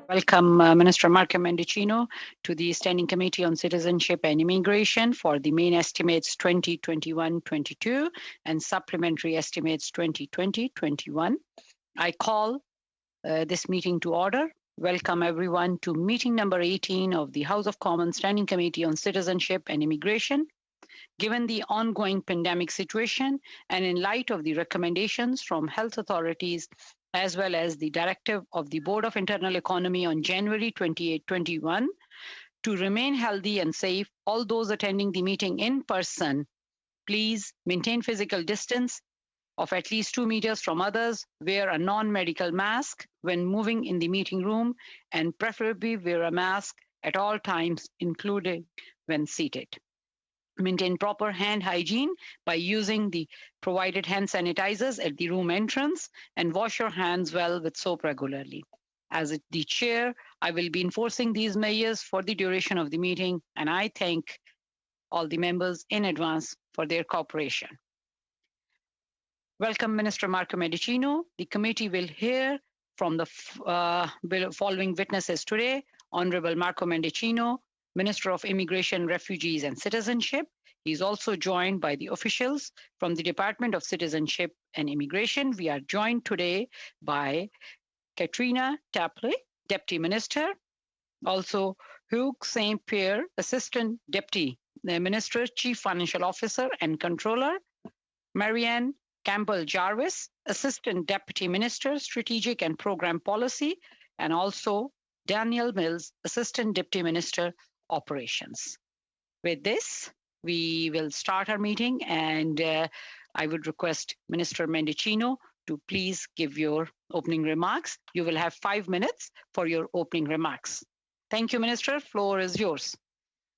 Welcome Minister Marco Mendicino to the Standing Committee on Citizenship and Immigration for the main estimates 2021-22 and supplementary estimates 2020-21. I call this meeting to order. Welcome everyone to meeting number 18 of the House of Commons Standing Committee on Citizenship and Immigration. Given the ongoing pandemic situation and in light of the recommendations from health authorities as well as the directive of the Board of Internal Economy on January 28, 21, to remain healthy and safe, all those attending the meeting in person, please maintain physical distance of at least 2 meters from others, wear a non-medical mask when moving in the meeting room, and preferably wear a mask at all times, including when seated. Maintain proper hand hygiene by using the provided hand sanitizers at the room entrance and wash your hands well with soap regularly. As the chair, I will be enforcing these measures for the duration of the meeting, and I thank all the members in advance for their cooperation. Welcome, Minister Marco Mendicino. The committee will hear from the following witnesses today: Honorable Marco Mendicino, Minister of Immigration, Refugees and Citizenship. He is also joined by the officials from the Department of Citizenship and Immigration. We are joined today by Katrina Tapley, Deputy Minister, also Hugh St. Pierre, Assistant Deputy Minister, Chief Financial Officer and Controller, Marianne Campbell Jarvis, Assistant Deputy Minister, Strategic and Program Policy, and also Daniel Mills, Assistant Deputy Minister, Operations. With this, we will start our meeting, and I would request Minister Mendicino to please give your opening remarks. You will have 5 minutes for your opening remarks. Thank you, Minister. Floor is yours.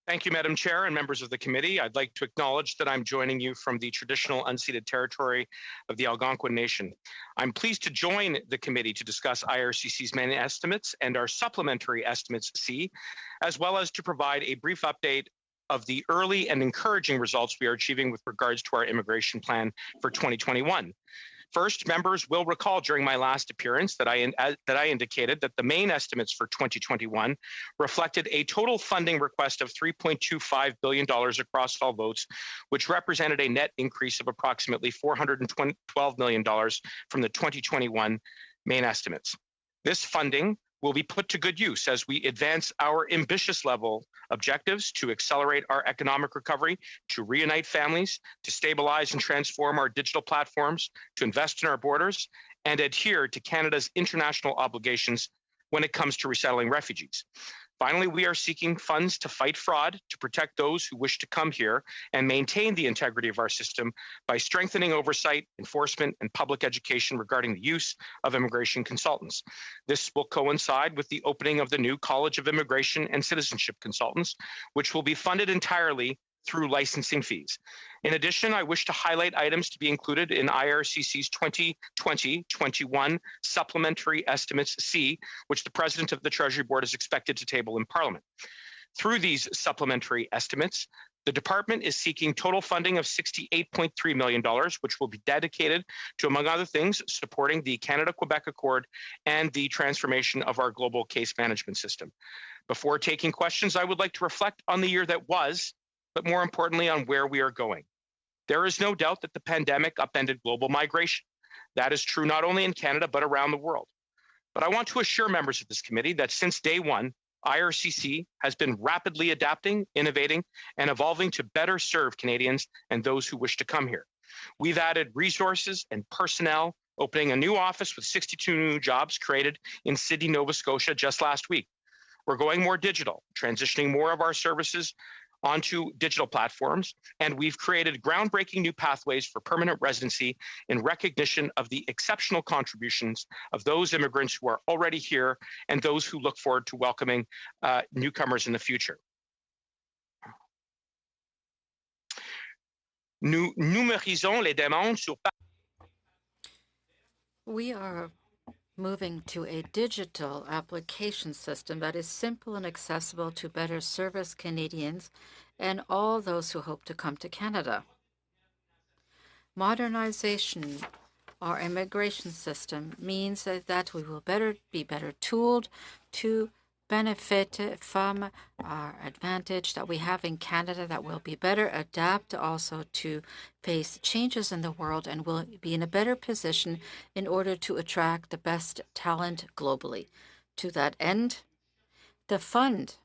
Thank you, Madam Chair and members of the committee. I'd like to acknowledge that I'm joining you from the traditional unceded territory of the Algonquin Nation. I'm pleased to join the committee to discuss IRCC's main estimates and our supplementary estimates C, as well as to provide a brief update of the early and encouraging results we are achieving with regards to our immigration plan for 2021. First, members will recall during my last appearance that I indicated that the main estimates for 2021 reflected a total funding request of $3.25 billion across all votes, which represented a net increase of approximately $412 million from the 2021 main estimates. This funding will be put to good use as we advance our ambitious level objectives to accelerate our economic recovery, to reunite families, to stabilize and transform our digital platforms, to invest in our borders, and adhere to Canada's international obligations when it comes to resettling refugees. Finally, we are seeking funds to fight fraud, to protect those who wish to come here, and maintain the integrity of our system by strengthening oversight, enforcement, and public education regarding the use of immigration consultants. This will coincide with the opening of the new College of Immigration and Citizenship Consultants, which will be funded entirely through licensing fees. In addition, I wish to highlight items to be included in IRCC's 2020-21 Supplementary Estimates C, which the President of the Treasury Board is expected to table in Parliament. Through these supplementary estimates, the department is seeking total funding of $68.3 million, which will be dedicated to, among other things, supporting the Canada-Quebec Accord and the transformation of our global case management system. Before taking questions, I would like to reflect on the year that was, but more importantly, on where we are going. There is no doubt that the pandemic upended global migration. That is true not only in Canada, but around the world. But I want to assure members of this committee that since day one, IRCC has been rapidly adapting, innovating, and evolving to better serve Canadians and those who wish to come here. We've added resources and personnel, opening a new office with 62 new jobs created in Sydney, Nova Scotia just last week. We're going more digital, transitioning more of our services onto digital platforms, and we've created groundbreaking new pathways for permanent residency in recognition of the exceptional contributions of those immigrants who are already here and those who look forward to welcoming newcomers in the future. Nous numérisons les demandes sur. We are moving to a digital application system that is simple and accessible to better service Canadians and all those who hope to come to Canada. Modernization Our immigration system means that we will be better tooled to benefit from our advantage that we have in Canada, that will be better adapt also to face changes in the world, and will be in a better position in order to attract the best talent globally. To that end, the fund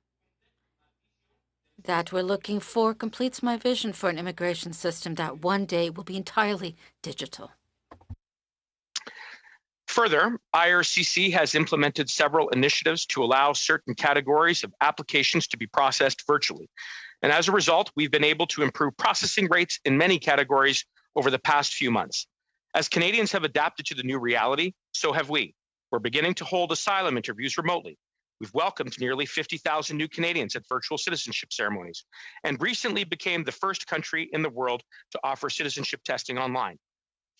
that we're looking for completes my vision for an immigration system that one day will be entirely digital. Further, IRCC has implemented several initiatives to allow certain categories of applications to be processed virtually. And as a result, we've been able to improve processing rates in many categories over the past few months. As Canadians have adapted to the new reality, so have we. We're beginning to hold asylum interviews remotely. We've welcomed nearly 50,000 new Canadians at virtual citizenship ceremonies, and recently became the first country in the world to offer citizenship testing online.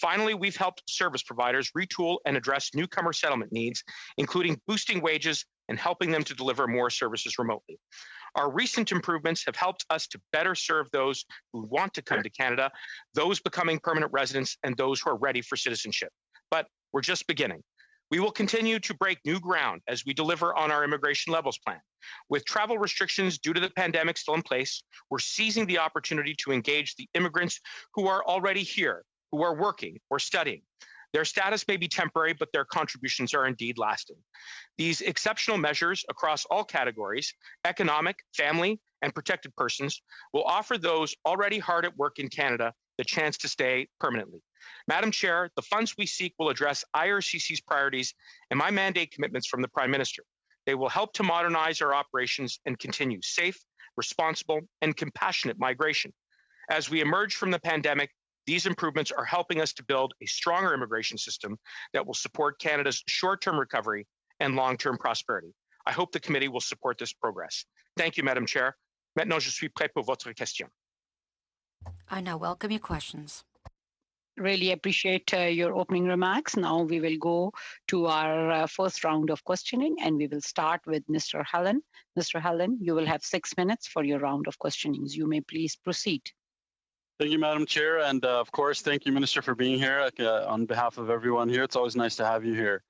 Finally, we've helped service providers retool and address newcomer settlement needs, including boosting wages and helping them to deliver more services remotely. Our recent improvements have helped us to better serve those who want to come to Canada, those becoming permanent residents, and those who are ready for citizenship. But we're just beginning. We will continue to break new ground as we deliver on our immigration levels plan. With travel restrictions due to the pandemic still in place, we're seizing the opportunity to engage the immigrants who are already here, who are working or studying. Their status may be temporary, but their contributions are indeed lasting. These exceptional measures across all categories, economic, family, and protected persons, will offer those already hard at work in Canada the chance to stay permanently. Madam Chair, the funds we seek will address IRCC's priorities and my mandate commitments from the Prime Minister. They will help to modernize our operations and continue safe, responsible, and compassionate migration. As we emerge from the pandemic, these improvements are helping us to build a stronger immigration system that will support Canada's short-term recovery and long-term prosperity. I hope the committee will support this progress. Thank you, Madam Chair. Maintenant, je suis prêt pour votre question. I now welcome your questions. Really appreciate your opening remarks. Now we will go to our first round of questioning, and we will start with Mr. Hallen. Mr. Hallen, you will have 6 minutes for your round of questionings. You may please proceed. Thank you, Madam Chair. And of course, thank you, Minister, for being here. On behalf of everyone here, it's always nice to have you here.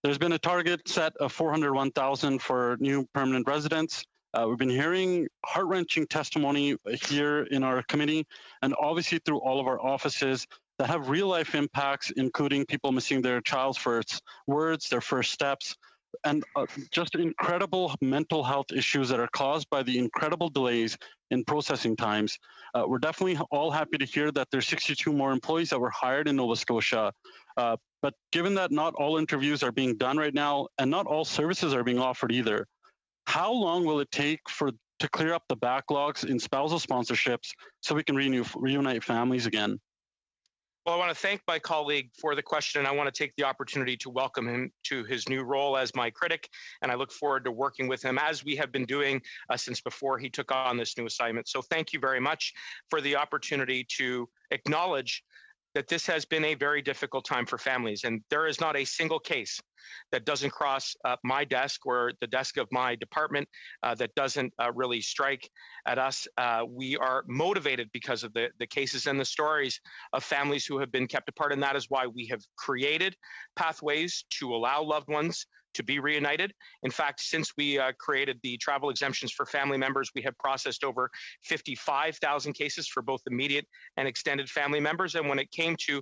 There's been a target set of 401,000 for new permanent residents. We've been hearing heart-wrenching testimony here in our committee, and obviously through all of our offices, that have real-life impacts, including people missing their child's first words, their first steps, and just incredible mental health issues that are caused by the incredible delays in processing times. We're definitely all happy to hear that there's 62 more employees that were hired in Nova Scotia. But given that not all interviews are being done right now, and not all services are being offered either, how long will it take to clear up the backlogs in spousal sponsorships so we can reunite families again? Well, I want to thank my colleague for the question, and I want to take the opportunity to welcome him to his new role as my critic, and I look forward to working with him as we have been doing since before he took on this new assignment. So thank you very much for the opportunity to acknowledge that this has been a very difficult time for families, and there is not a single case that doesn't cross my desk or the desk of my department that doesn't really strike at us. We are motivated because of the cases and the stories of families who have been kept apart, and that is why we have created pathways to allow loved ones to be reunited. In fact, since we created the travel exemptions for family members, we have processed over 55,000 cases for both immediate and extended family members. And when it came to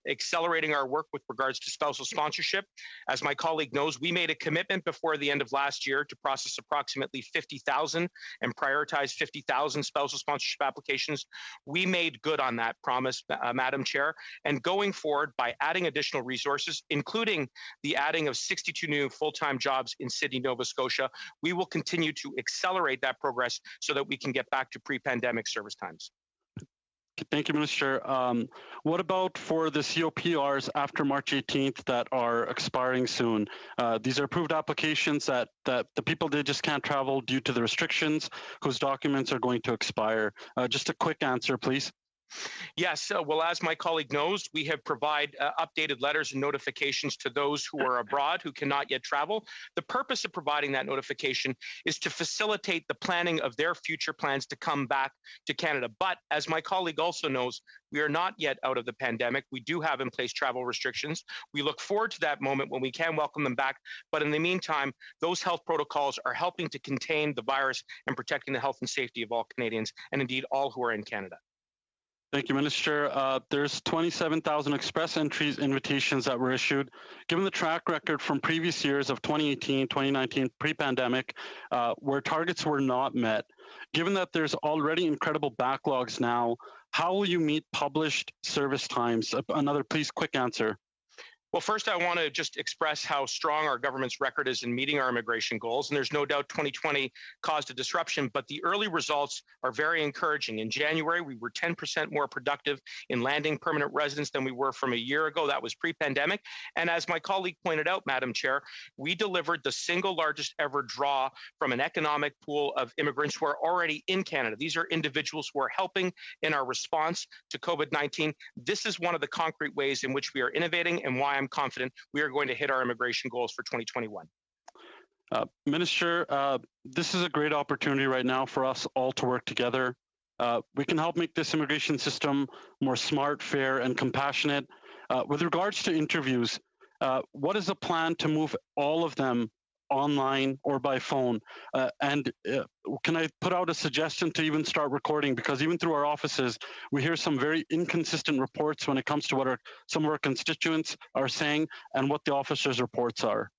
accelerating our work with regards to spousal sponsorship, as my colleague knows, we made a commitment before the end of last year to process approximately 50,000 and prioritize 50,000 spousal sponsorship applications. We made good on that promise, Madam Chair. And going forward, by adding additional resources, including the adding of 62 new full-time jobs in Sydney, Nova Scotia, we will continue to accelerate that progress so that we can get back to pre-pandemic service times. Thank you, Minister. What about for the COPRs after March 18th that are expiring soon? These are approved applications that the people, they just can't travel due to the restrictions, whose documents are going to expire. Just a quick answer, please. Yes, well, as my colleague knows, we have provided updated letters and notifications to those who are abroad who cannot yet travel. The purpose of providing that notification is to facilitate the planning of their future plans to come back to Canada. But as my colleague also knows, we are not yet out of the pandemic. We do have in place travel restrictions. We look forward to that moment when we can welcome them back. But in the meantime, those health protocols are helping to contain the virus and protecting the health and safety of all Canadians, and indeed all who are in Canada. Thank you, Minister. There's 27,000 express entries invitations that were issued. Given the track record from previous years of 2018, 2019, pre-pandemic, where targets were not met, given that there's already incredible backlogs now, how will you meet published service times? Another, please, quick answer. Well, first, I want to just express how strong our government's record is in meeting our immigration goals. And there's no doubt 2020 caused a disruption, but the early results are very encouraging. In January, we were 10% more productive in landing permanent residents than we were from a year ago. That was pre-pandemic. And as my colleague pointed out, Madam Chair, we delivered the single largest ever draw from an economic pool of immigrants who are already in Canada. These are individuals who are helping in our response to COVID-19. This is one of the concrete ways in which we are innovating and why I'm confident we are going to hit our immigration goals for 2021. Minister, this is a great opportunity right now for us all to work together. We can help make this immigration system more smart, fair, and compassionate. With regards to interviews, what is the plan to move all of them online or by phone? And can I put out a suggestion to even start recording? Because even through our offices, we hear some very inconsistent reports when it comes to what some of our constituents are saying and what the officers' reports are.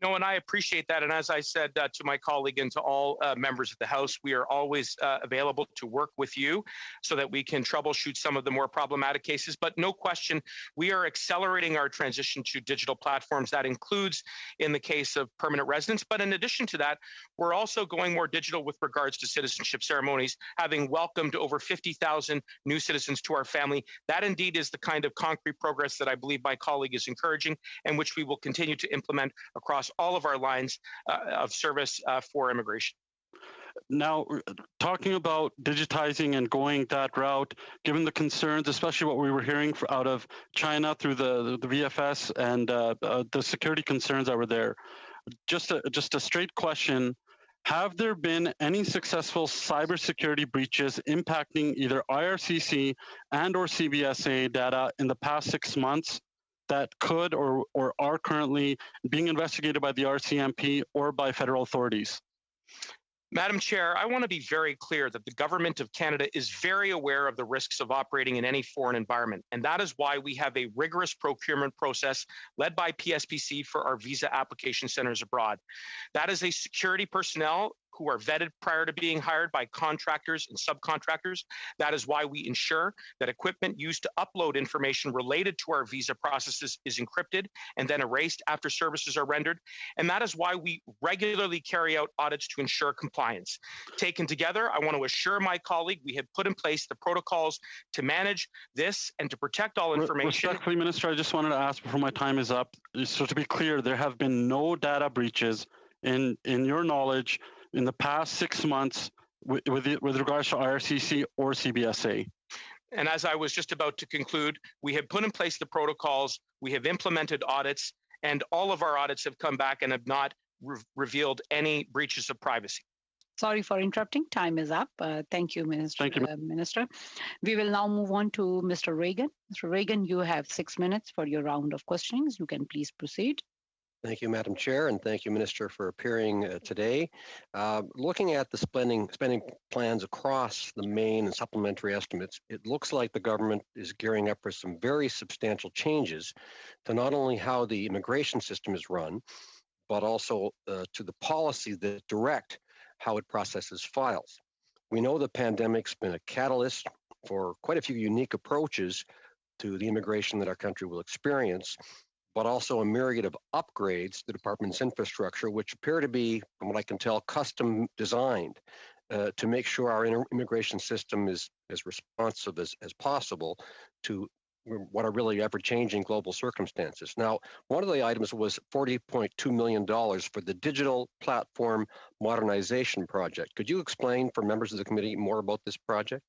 No, and I appreciate that. And as I said to my colleague and to all members of the House, we are always available to work with you so that we can troubleshoot some of the more problematic cases. But no question, we are accelerating our transition to digital platforms. That includes in the case of permanent residents. But in addition to that, we're also going more digital with regards to citizenship ceremonies, having welcomed over 50,000 new citizens to our family. That indeed is the kind of concrete progress that I believe my colleague is encouraging and which we will continue to implement across all of our lines of service for immigration. Now, talking about digitizing and going that route, given the concerns, especially what we were hearing out of China through the VFS and the security concerns that were there, just a straight question, have there been any successful cybersecurity breaches impacting either IRCC and or CBSA data in the past 6 months that could or are currently being investigated by the RCMP or by federal authorities? Madam Chair, I want to be very clear that the Government of Canada is very aware of the risks of operating in any foreign environment. And that is why we have a rigorous procurement process led by PSPC for our visa application centers abroad. That is a security personnel who are vetted prior to being hired by contractors and subcontractors. That is why we ensure that equipment used to upload information related to our visa processes is encrypted and then erased after services are rendered. And that is why we regularly carry out audits to ensure compliance. Taken together, I want to assure my colleague we have put in place the protocols to manage this and to protect all information. Respectfully, Minister, I just wanted to ask before my time is up. So to be clear, there have been no data breaches in your knowledge in the past 6 months with regards to IRCC or CBSA. And as I was just about to conclude, we have put in place the protocols, we have implemented audits, and all of our audits have come back and have not revealed any breaches of privacy. Sorry for interrupting. Time is up. Thank you, Minister. Thank you. Minister. We will now move on to Mr. Reagan. Mr. Reagan, you have 6 minutes for your round of questionings. You can please proceed. Thank you, Madam Chair, and thank you, Minister, for appearing today. Looking at the spending plans across the main and supplementary estimates, it looks like the government is gearing up for some very substantial changes to not only how the immigration system is run, but also to the policy that direct how it processes files. We know the pandemic's been a catalyst for quite a few unique approaches to the immigration that our country will experience, but also a myriad of upgrades to the department's infrastructure, which appear to be, from what I can tell, custom designed to make sure our immigration system is as responsive as possible to what are really ever-changing global circumstances. Now, one of the items was $40.2 million for the digital platform modernization project. Could you explain for members of the committee more about this project?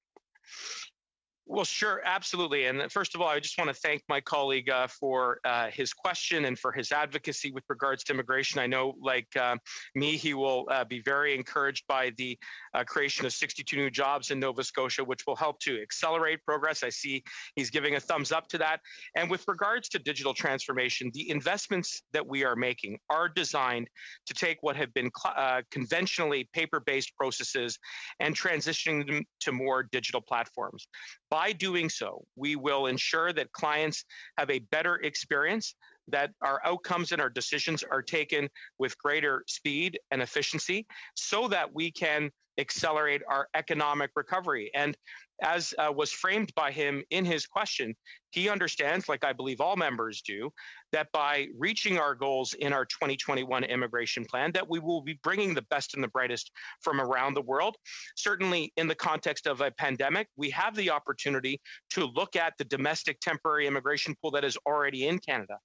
Well, sure, absolutely. And first of all, I just want to thank my colleague for his question and for his advocacy with regards to immigration. I know, like me, he will be very encouraged by the creation of 62 new jobs in Nova Scotia, which will help to accelerate progress. I see he's giving a thumbs up to that. And with regards to digital transformation, the investments that we are making are designed to take what have been conventionally paper-based processes and transitioning them to more digital platforms. By doing so, we will ensure that clients have a better experience, that our outcomes and our decisions are taken with greater speed and efficiency so that we can accelerate our economic recovery. And as was framed by him in his question, he understands, like I believe all members do, that by reaching our goals in our 2021 immigration plan, that we will be bringing the best and the brightest from around the world. Certainly in the context of a pandemic, we have the opportunity to look at the domestic temporary immigration pool that is already in Canada.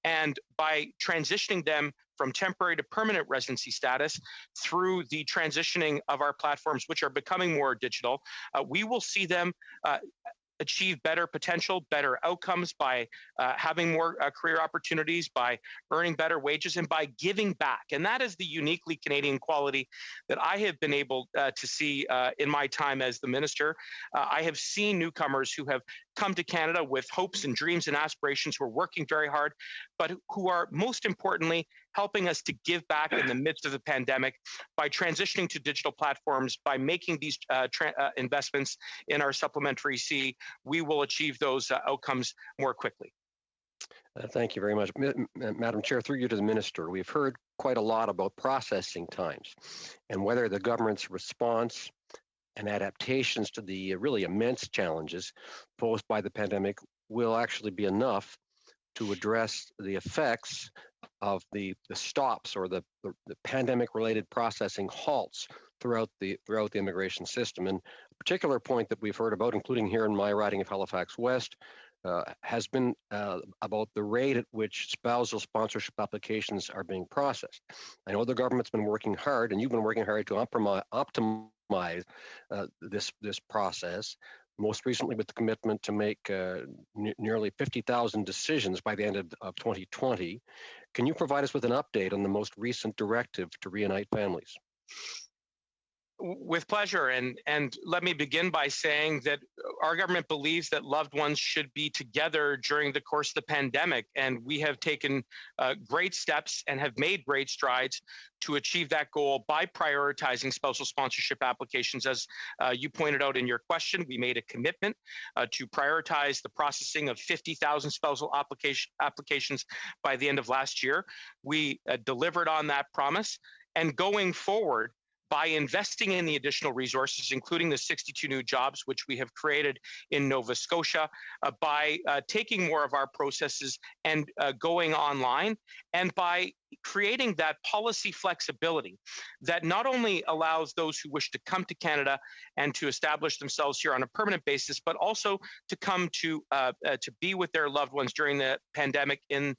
And by transitioning them from temporary to permanent residency status through the transitioning of our platforms, which are becoming more digital, we will see them achieve better potential, better outcomes by having more career opportunities, by earning better wages, and by giving back. And that is the uniquely Canadian quality that I have been able to see in my time as the minister. I have seen newcomers who have come to Canada with hopes and dreams and aspirations, who are working very hard, but who are most importantly helping us to give back in the midst of the pandemic by transitioning to digital platforms, by making these investments in our supplementary C. We will achieve those outcomes more quickly. Thank you very much. Madam Chair, through you to the Minister, we've heard quite a lot about processing times and whether the government's response and adaptations to the really immense challenges posed by the pandemic will actually be enough to address the effects of the stops or the pandemic-related processing halts throughout the immigration system. And a particular point that we've heard about, including here in my riding of Halifax West, has been about the rate at which spousal sponsorship applications are being processed. I know the government's been working hard, and you've been working hard to optimize this process, most recently with the commitment to make nearly 50,000 decisions by the end of 2020. Can you provide us with an update on the most recent directive to reunite families? With pleasure. And let me begin by saying that our government believes that loved ones should be together during the course of the pandemic. And we have taken great steps and have made great strides to achieve that goal by prioritizing spousal sponsorship applications. As you pointed out in your question, we made a commitment to prioritize the processing of 50,000 spousal applications by the end of last year. We delivered on that promise. And going forward, by investing in the additional resources, including the 62 new jobs, which we have created in Nova Scotia, by taking more of our processes and going online, and by creating that policy flexibility that not only allows those who wish to come to Canada and to establish themselves here on a permanent basis, but also to come to be with their loved ones during the pandemic in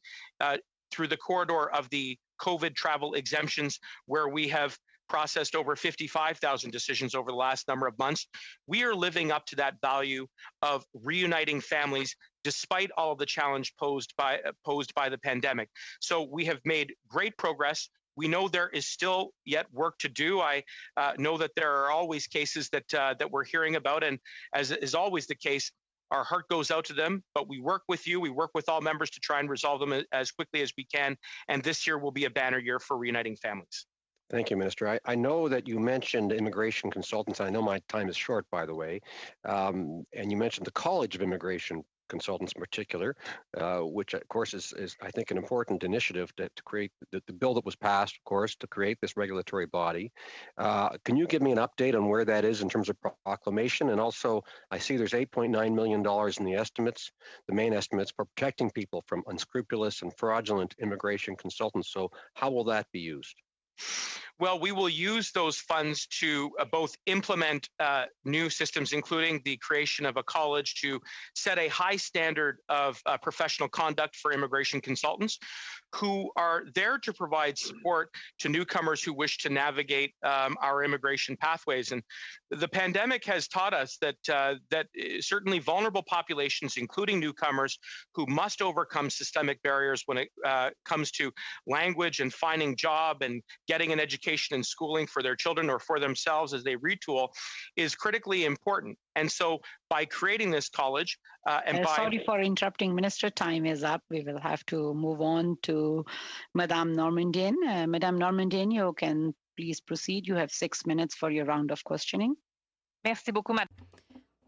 through the corridor of the COVID travel exemptions, where we have processed over 55,000 decisions over the last number of months. We are living up to that value of reuniting families despite all of the challenge posed by the pandemic. So we have made great progress. We know there is still yet work to do. I know that there are always cases that we're hearing about, and as is always the case, our heart goes out to them, but we work with you. We work with all members to try and resolve them as quickly as we can. And this year will be a banner year for reuniting families. Thank you, Minister. I know that you mentioned immigration consultants. I know my time is short, by the way. And you mentioned the College of Immigration Consultants in particular, which of course is I think an important initiative to create the bill that was passed, of course, to create this regulatory body. Can you give me an update on where that is in terms of proclamation? And also, I see there's $8.9 million in the estimates, the main estimates for protecting people from unscrupulous and fraudulent immigration consultants. So how will that be used? Well, we will use those funds to both implement new systems, including the creation of a college to set a high standard of professional conduct for immigration consultants who are there to provide support to newcomers who wish to navigate our immigration pathways. And the pandemic has taught us that certainly vulnerable populations, including newcomers, who must overcome systemic barriers when it comes to language and finding job and getting an education and schooling for their children or for themselves as they retool, is critically important. And so by creating this college sorry for interrupting, Minister. Time is up. We will have to move on to Madame Normandin. Madame Normandin, you can please proceed. You have 6 minutes for your round of questioning. Merci beaucoup, Madame.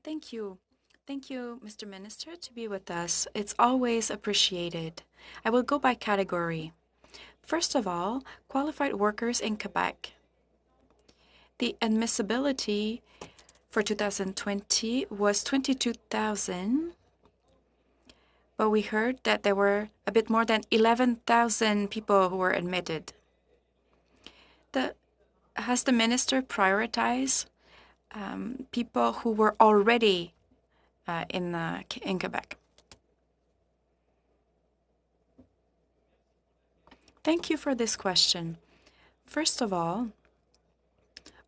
Thank you. Thank you, Mr. Minister, to be with us. It's always appreciated. I will go by category. First of all, qualified workers in Quebec. The admissibility for 2020 was 22,000, but we heard that there were a bit more than 11,000 people who were admitted. Has the minister prioritized people who were already in Quebec? Thank you for this question. First of all,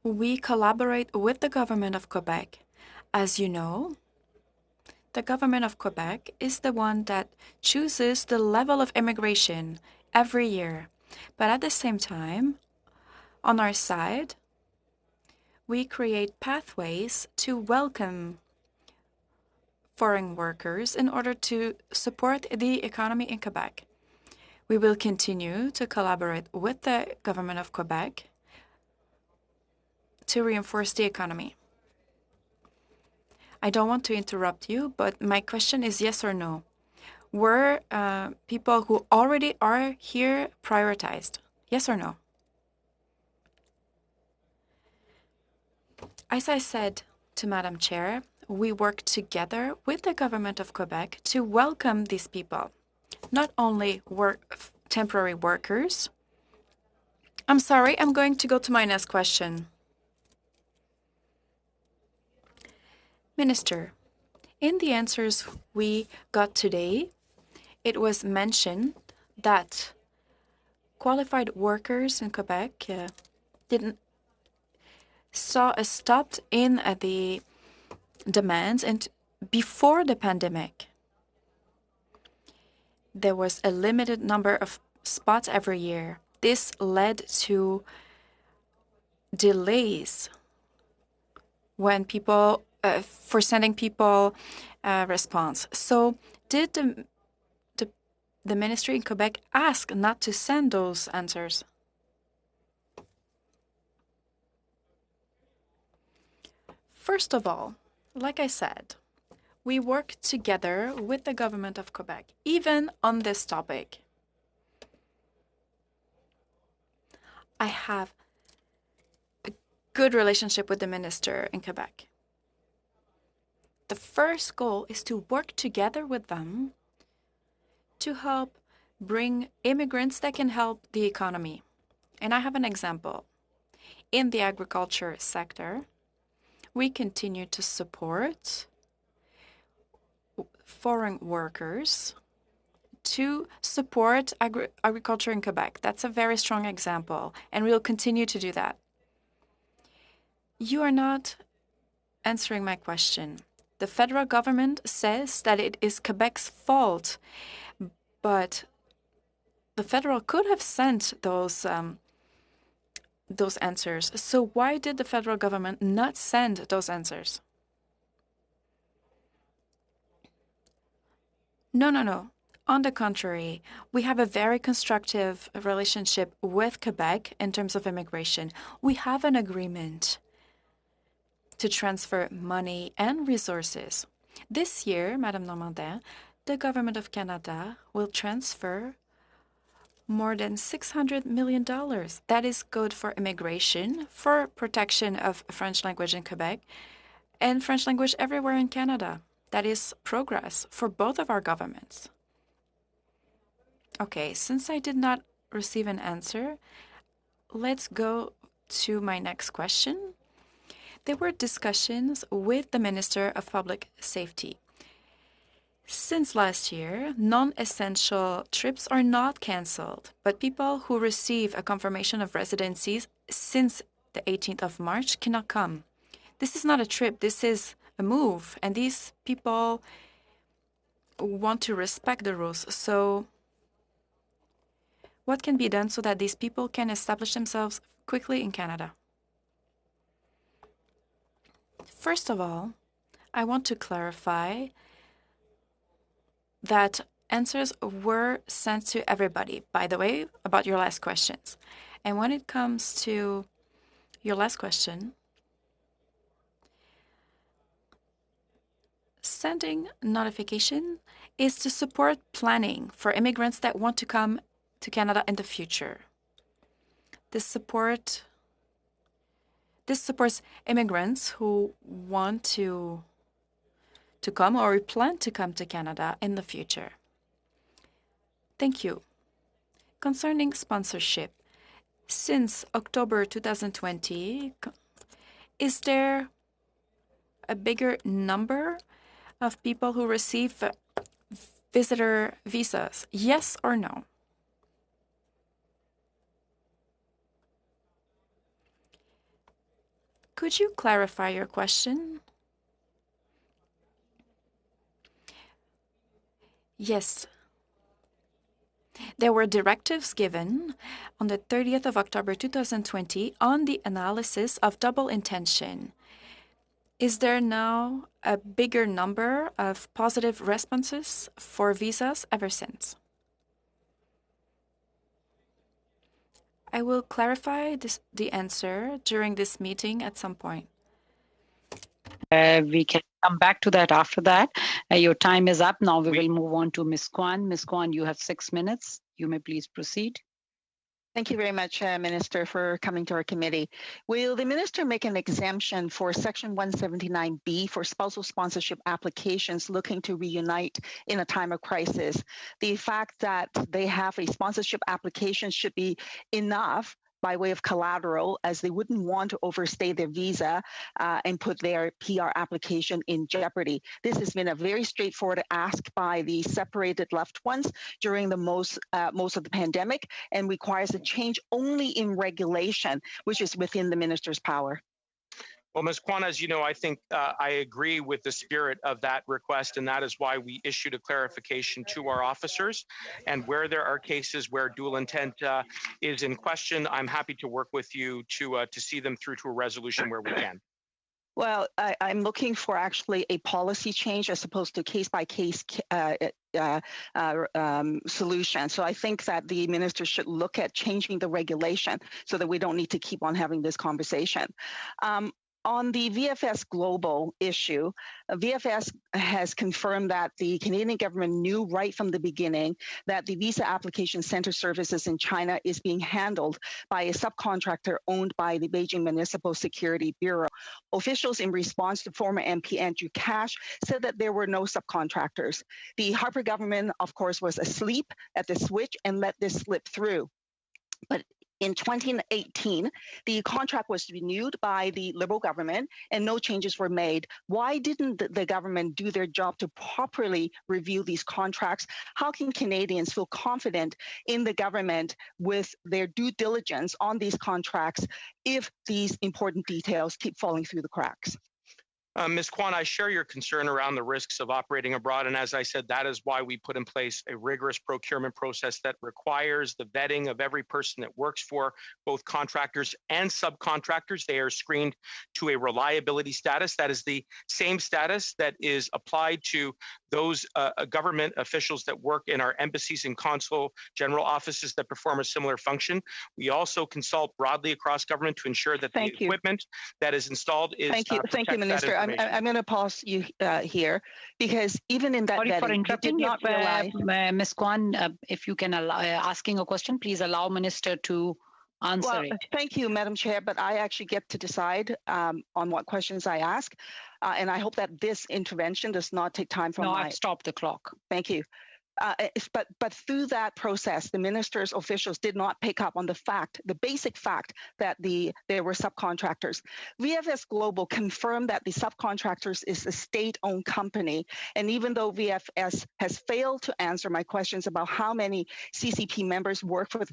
we collaborate with the government of Quebec. As you know, the government of Quebec is the one that chooses the level of immigration every year. But at the same time, on our side, we create pathways to welcome foreign workers in order to support the economy in Quebec. We will continue to collaborate with the government of Quebec to reinforce the economy. I don't want to interrupt you, but my question is yes or no. Were people who already are here prioritized? Yes or no? As I said to Madam Chair, we work together with the government of Quebec to welcome these people, not only temporary workers. I'm sorry, I'm going to go to my next question. Minister, in the answers we got today, it was mentioned that qualified workers in Quebec saw a stop in the demands, and before the pandemic, there was a limited number of spots every year. This led to delays when people for sending people response. So did the ministry in Quebec ask not to send those answers? First of all, like I said, we work together with the government of Quebec, even on this topic. I have a good relationship with the minister in Quebec. The first goal is to work together with them to help bring immigrants that can help the economy. And I have an example. In the agriculture sector, we continue to support foreign workers to support agriculture in Quebec. That's a very strong example, and we'll continue to do that. You are not answering my question. The federal government says that it is Quebec's fault, but the federal could have sent those answers. So why did the federal government not send those answers? No. On the contrary, we have a very constructive relationship with Quebec in terms of immigration. We have an agreement to transfer money and resources. This year, Madame Normandin, the Government of Canada will transfer more than $600 million. That is good for immigration, for protection of French language in Quebec, and French language everywhere in Canada. That is progress for both of our governments. Okay, since I did not receive an answer, let's go to my next question. There were discussions with the Minister of Public Safety. Since last year, non-essential trips are not cancelled, but people who receive a confirmation of residencies since the 18th of March cannot come. This is not a trip, this is a move, and these people want to respect the rules. So what can be done so that these people can establish themselves quickly in Canada? First of all, I want to clarify that answers were sent to everybody, by the way, about your last questions. And when it comes to your last question, sending notification is to support planning for immigrants that want to come to Canada in the future. This supports immigrants who want to come or plan to come to Canada in the future. Thank you. Concerning sponsorship, since October 2020, is there a bigger number of people who receive visitor visas? Yes or no? Could you clarify your question? Yes. There were directives given on the 30th of October 2020 on the analysis of double intention. Is there now a bigger number of positive responses for visas ever since? I will clarify the answer during this meeting at some point. We can come back to that after that. Your time is up. Now we will move on to Ms. Kwan. Ms. Kwan, you have 6 minutes. You may please proceed. Thank you very much, Minister, for coming to our committee. Will the Minister make an exemption for Section 179B for spousal sponsorship applications looking to reunite in a time of crisis? The fact that they have a sponsorship application should be enough by way of collateral, as they wouldn't want to overstay their visa and put their PR application in jeopardy. This has been a very straightforward ask by the separated loved ones during the most of the pandemic, and requires a change only in regulation, which is within the minister's power. Well, Ms. Kwan, as you know, I think I agree with the spirit of that request, and that is why we issued a clarification to our officers. And where there are cases where dual intent is in question, I'm happy to work with you to see them through to a resolution where we can. Well, I'm looking for actually a policy change as opposed to case-by-case solution. So I think that the minister should look at changing the regulation so that we don't need to keep on having this conversation. On the VFS Global issue, VFS has confirmed that the Canadian government knew right from the beginning that the Visa Application Center services in China is being handled by a subcontractor owned by the Beijing Municipal Security Bureau. Officials in response to former MP Andrew Cash said that there were no subcontractors. The Harper government, of course, was asleep at the switch and let this slip through. But in 2018, the contract was renewed by the Liberal government and no changes were made. Why didn't the government do their job to properly review these contracts? How can Canadians feel confident in the government with their due diligence on these contracts if these important details keep falling through the cracks? Ms. Kwan, I share your concern around the risks of operating abroad. And as I said, that is why we put in place a rigorous procurement process that requires the vetting of every person that works for both contractors and subcontractors. They are screened to a reliability status. That is the same status that is applied to those government officials that work in our embassies and consul general offices that perform a similar function. We also consult broadly across government to ensure that the equipment that is installed is Thank you, Minister. I'm going to pause you here because even in that Sorry vetting, for interrupting. you did not realize. Ms. Kwan, if you can allow asking a question, please allow Minister to answer it. Thank you, Madam Chair, but I actually get to decide on what questions I ask. And I hope that this intervention does not take time from I've stopped the clock. Thank you. But through that process, the minister's officials did not pick up on the basic fact that there were subcontractors. VFS Global confirmed that the subcontractors is a state-owned company, and even though VFS has failed to answer my questions about how many CCP members work for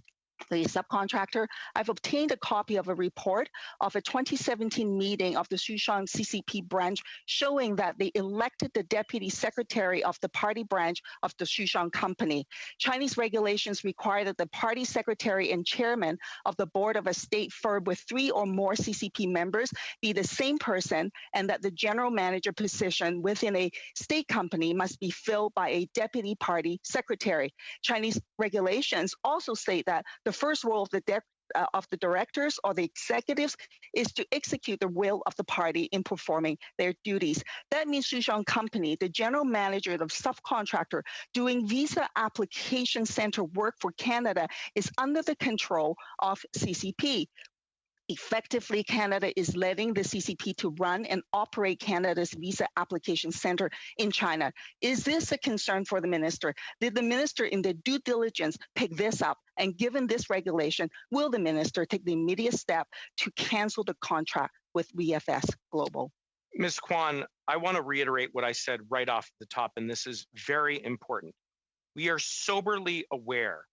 the subcontractor, I've obtained a copy of a report of a 2017 meeting of the Shushan CCP branch showing that they elected the deputy secretary of the party branch of the Shushan company. Chinese regulations require that the party secretary and chairman of the board of a state firm with 3 or more CCP members be the same person, and that the general manager position within a state company must be filled by a deputy party secretary. Chinese regulations also state that the first role of the directors or the executives is to execute the will of the party in performing their duties. That means Shushan Company, the general manager of the subcontractor doing visa application center work for Canada, is under the control of CCP. Effectively, Canada is letting the CCP to run and operate Canada's visa application center in China. Is this a concern for the minister? Did the minister in their due diligence pick this up? And given this regulation, will the minister take the immediate step to cancel the contract with VFS Global? Ms. Kwan, I want to reiterate what I said right off the top, and this is very important. We are soberly aware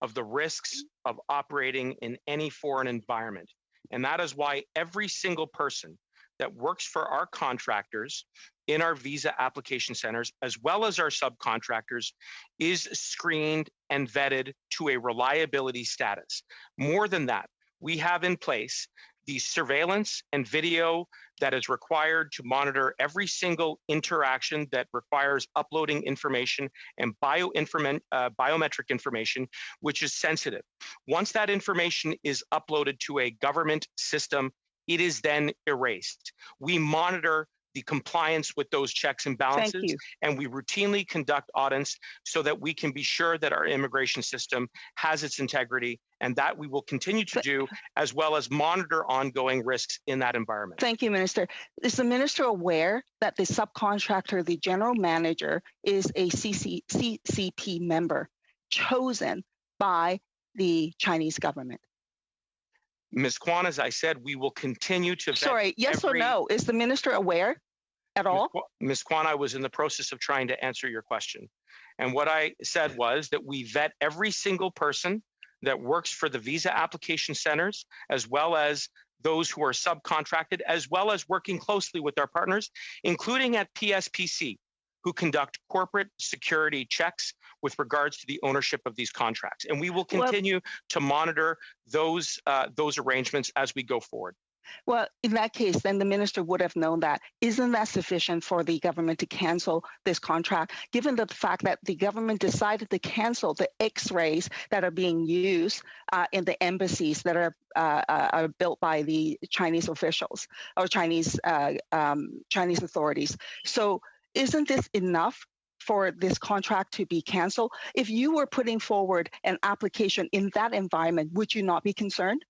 of the risks of operating in any foreign environment. And that is why every single person that works for our contractors in our visa application centers, as well as our subcontractors, is screened and vetted to a reliability status. More than that, we have in place the surveillance and video that is required to monitor every single interaction that requires uploading information and biometric information, which is sensitive. Once that information is uploaded to a government system, it is then erased. We monitor the compliance with those checks and balances, and we routinely conduct audits so that we can be sure that our immigration system has its integrity, and that we will continue to do, as well as monitor ongoing risks in that environment. Thank you, Minister. Is the minister aware that the subcontractor, the general manager, is a CCP member chosen by the Chinese government? Ms. Kwan, as I said, we will continue to vet. Sorry, yes or no? Is the minister aware at all? Ms. Kwan, I was in the process of trying to answer your question. And what I said was that we vet every single person that works for the visa application centers, as well as those who are subcontracted, as well as working closely with our partners, including at PSPC, who conduct corporate security checks with regards to the ownership of these contracts. And we will continue to monitor those arrangements as we go forward. Well, in that case, then the minister would have known that. Isn't that sufficient for the government to cancel this contract, given the fact that the government decided to cancel the X-rays that are being used in the embassies that are built by the Chinese officials or Chinese authorities? So isn't this enough for this contract to be canceled? If you were putting forward an application in that environment, would you not be concerned?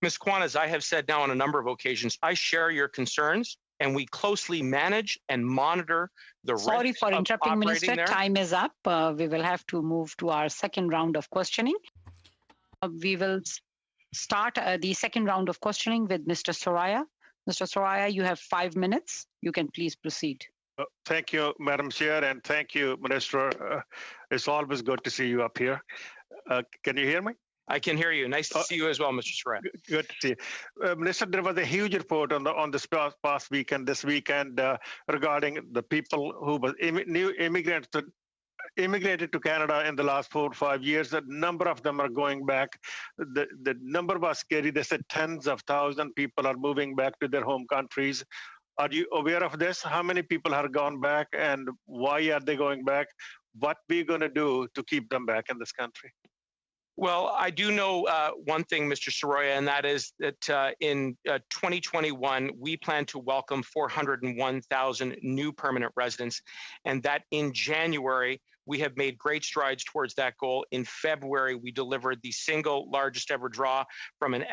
Ms. Kwan, as I have said now on a number of occasions, I share your concerns, and we closely manage and monitor the risks. Sorry for interrupting, Minister. There. Time is up. We will have to move to our second round of questioning. We will start the second round of questioning with Mr. Soraya. Mr. Soraya, you have 5 minutes. You can please proceed. Thank you, Madam Chair, and thank you, Minister. It's always good to see you up here. Can you hear me? I can hear you. Nice to see you as well, Mr. Soraya. Good to see you. Minister, there was a huge report on this past weekend, this weekend, regarding the people who were new immigrated to Canada in the last 4 or 5 years. A number of them are going back. The number was scary. They said tens of thousands of people are moving back to their home countries. Are you aware of this? How many people have gone back, and why are they going back? What are we going to do to keep them back in this country? Well, I do know one thing, Mr. Soraya, and that is that in 2021, we plan to welcome 401,000 new permanent residents, and that in January, we have made great strides towards that goal. In February, we delivered the single largest ever draw from an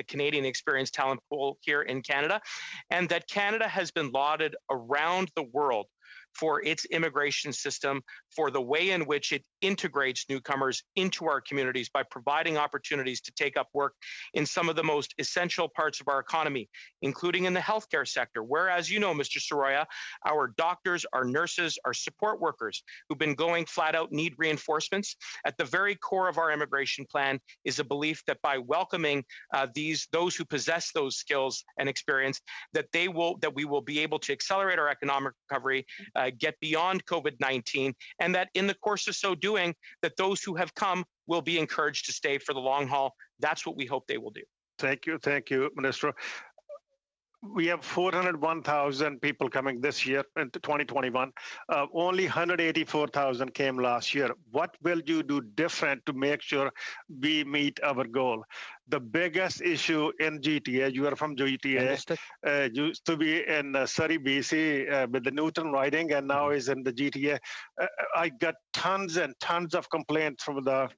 Canadian Experience talent pool here in Canada, and that Canada has been lauded around the world for its immigration system, for the way in which it integrates newcomers into our communities by providing opportunities to take up work in some of the most essential parts of our economy, including in the healthcare sector, where, as you know, Mr. Soroya, our doctors, our nurses, our support workers who've been going flat out need reinforcements. At the very core of our immigration plan is a belief that by welcoming those who possess those skills and experience, that we will be able to accelerate our economic recovery, get beyond COVID-19, and that in the course of so doing, that those who have come will be encouraged to stay for the long haul. That's what we hope they will do. Thank you, Minister. We have 401,000 people coming this year into 2021. Only 184,000 came last year. What will you do different to make sure we meet our goal? The biggest issue in GTA, you are from GTA, used to be in Surrey, BC with the Newton riding, and now is in the GTA. I got tons and tons of complaints from the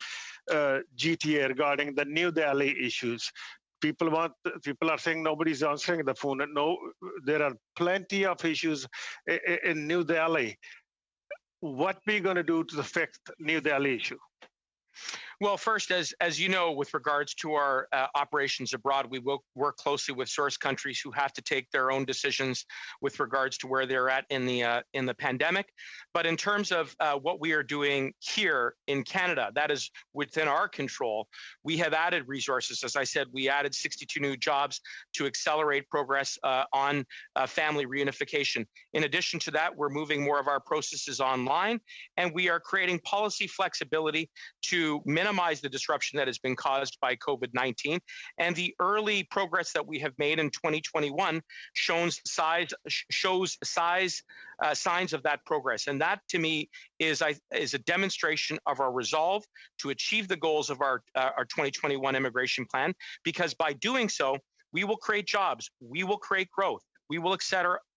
GTA regarding the New Delhi issues. People are saying nobody's answering the phone. No, there are plenty of issues in New Delhi. What are we going to do to fix New Delhi issue? Well, first, as you know, with regards to our operations abroad, we will work closely with source countries who have to take their own decisions with regards to where they're at in the pandemic. But in terms of what we are doing here in Canada, that is within our control. We have added resources. As I said, we added 62 new jobs to accelerate progress on family reunification. In addition to that, we're moving more of our processes online, and we are creating policy flexibility to minimize the disruption that has been caused by COVID-19. And the early progress that we have made in 2021 shows signs of that progress. And that, to me, is a demonstration of our resolve to achieve the goals of our 2021 immigration plan, because by doing so, we will create jobs, we will create growth, we will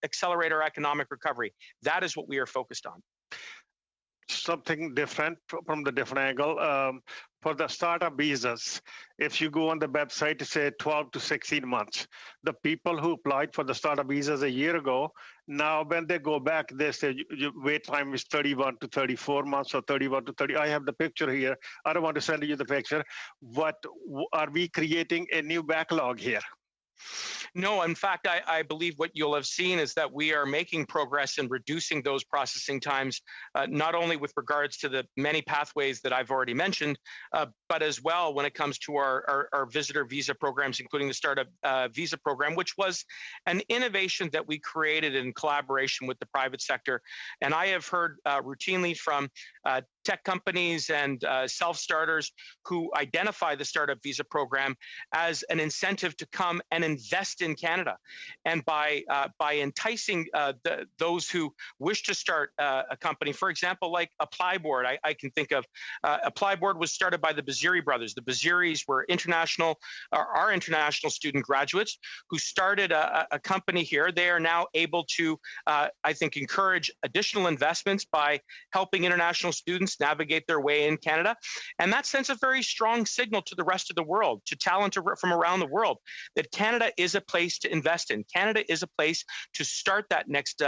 accelerate our economic recovery. That is what we are focused on. Something different from the different angle. For the startup visas, if you go on the website, it says 12 to 16 months. The people who applied for the startup visas a year ago, now when they go back, they say your wait time is 31 to 34 months or 31 to 30. I have the picture here. I don't want to send you the picture. What are we creating a new backlog here? No, in fact, I believe what you'll have seen is that we are making progress in reducing those processing times, not only with regards to the many pathways that I've already mentioned, but as well when it comes to our visitor visa programs, including the startup visa program, which was an innovation that we created in collaboration with the private sector. And I have heard routinely from tech companies and self-starters who identify the startup visa program as an incentive to come and invest in Canada. And by enticing those who wish to start a company, for example, like Applyboard, I can think of Applyboard was started by the Baziri brothers. The Baziris were our international student graduates who started a company here. They are now able to, I think, encourage additional investments by helping international students navigate their way in Canada. And that sends a very strong signal to the rest of the world, to talent from around the world, that Canada is a place to invest in. Canada is a place to start that next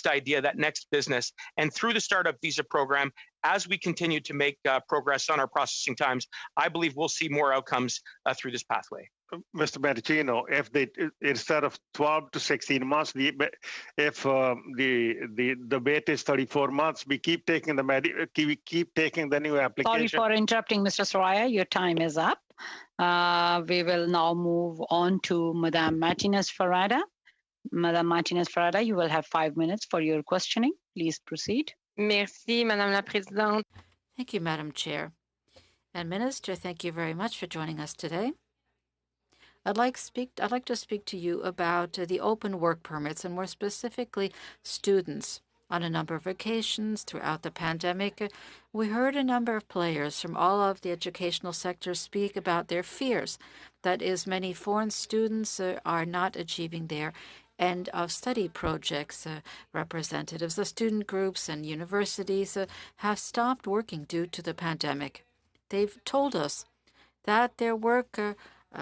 idea, that next business. And through the Startup Visa program, as we continue to make progress on our processing times, I believe we'll see more outcomes through this pathway. Mr. Berticino, if they instead of 12 to 16 months, if the wait is 34 months, we keep taking the new application. Sorry for interrupting, Mr. Soraya. Your time is up. We will now move on to Madame Martinez-Farada. Madame Martinez-Farada, you will have 5 minutes for your questioning. Please proceed. Merci, Madame la Présidente. Thank you, Madam Chair. And Minister, thank you very much for joining us today. I'd like to speak to you about the open work permits, and more specifically, students. On a number of occasions throughout the pandemic, we heard a number of players from all of the educational sectors speak about their fears. That is, many foreign students are not achieving their end of study projects. Representatives of student groups and universities have stopped working due to the pandemic. They've told us that their work